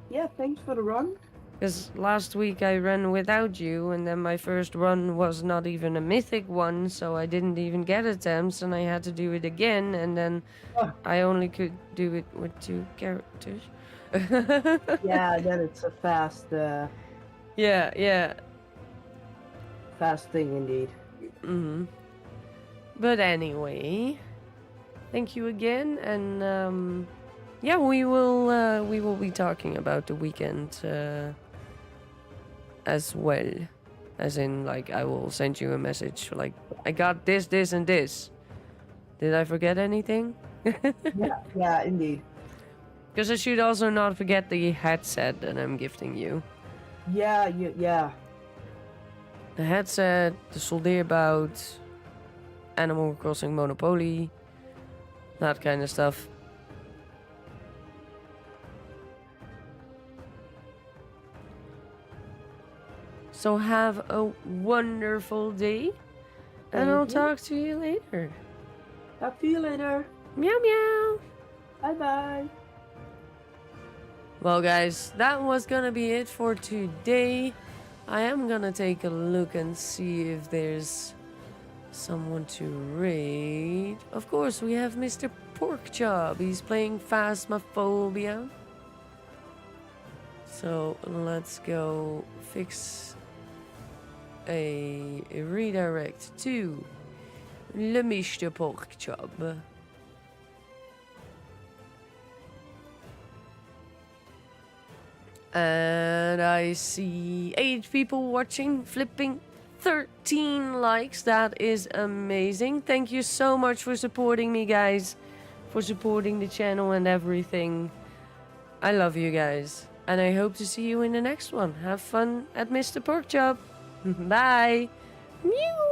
Yeah, thanks for the run. Because last week I ran without you, and then my first run was not even a mythic one, so I didn't even get attempts, and I had to do it again, and then I only could do it with 2 characters. Yeah, then it's a fast, Yeah. fast thing indeed. But anyway, thank you again, and yeah, we will be talking about the weekend as well. As in, like, I will send you a message like, I got this, this, and this. Did I forget anything? Yeah, indeed. Because I should also not forget the headset that I'm gifting you. Yeah, yeah. The headset, the soldeerbout, Animal Crossing Monopoly, that kind of stuff. So have a wonderful day, and I'll talk to you later. Talk to you later. Meow meow. Bye bye. Well, guys, that was gonna be it for today. I am gonna take a look and see if there's someone to raid. Of course, we have Mr. Porkchop. He's playing Phasmophobia. So let's go fix a redirect to Le Mr. Porkchop. And I see 8 people watching, flipping 13 likes. That is amazing. Thank you so much for supporting me, guys. For supporting the channel and everything. I love you guys. And I hope to see you in the next one. Have fun at Mr. Porkchop. Bye. Meow.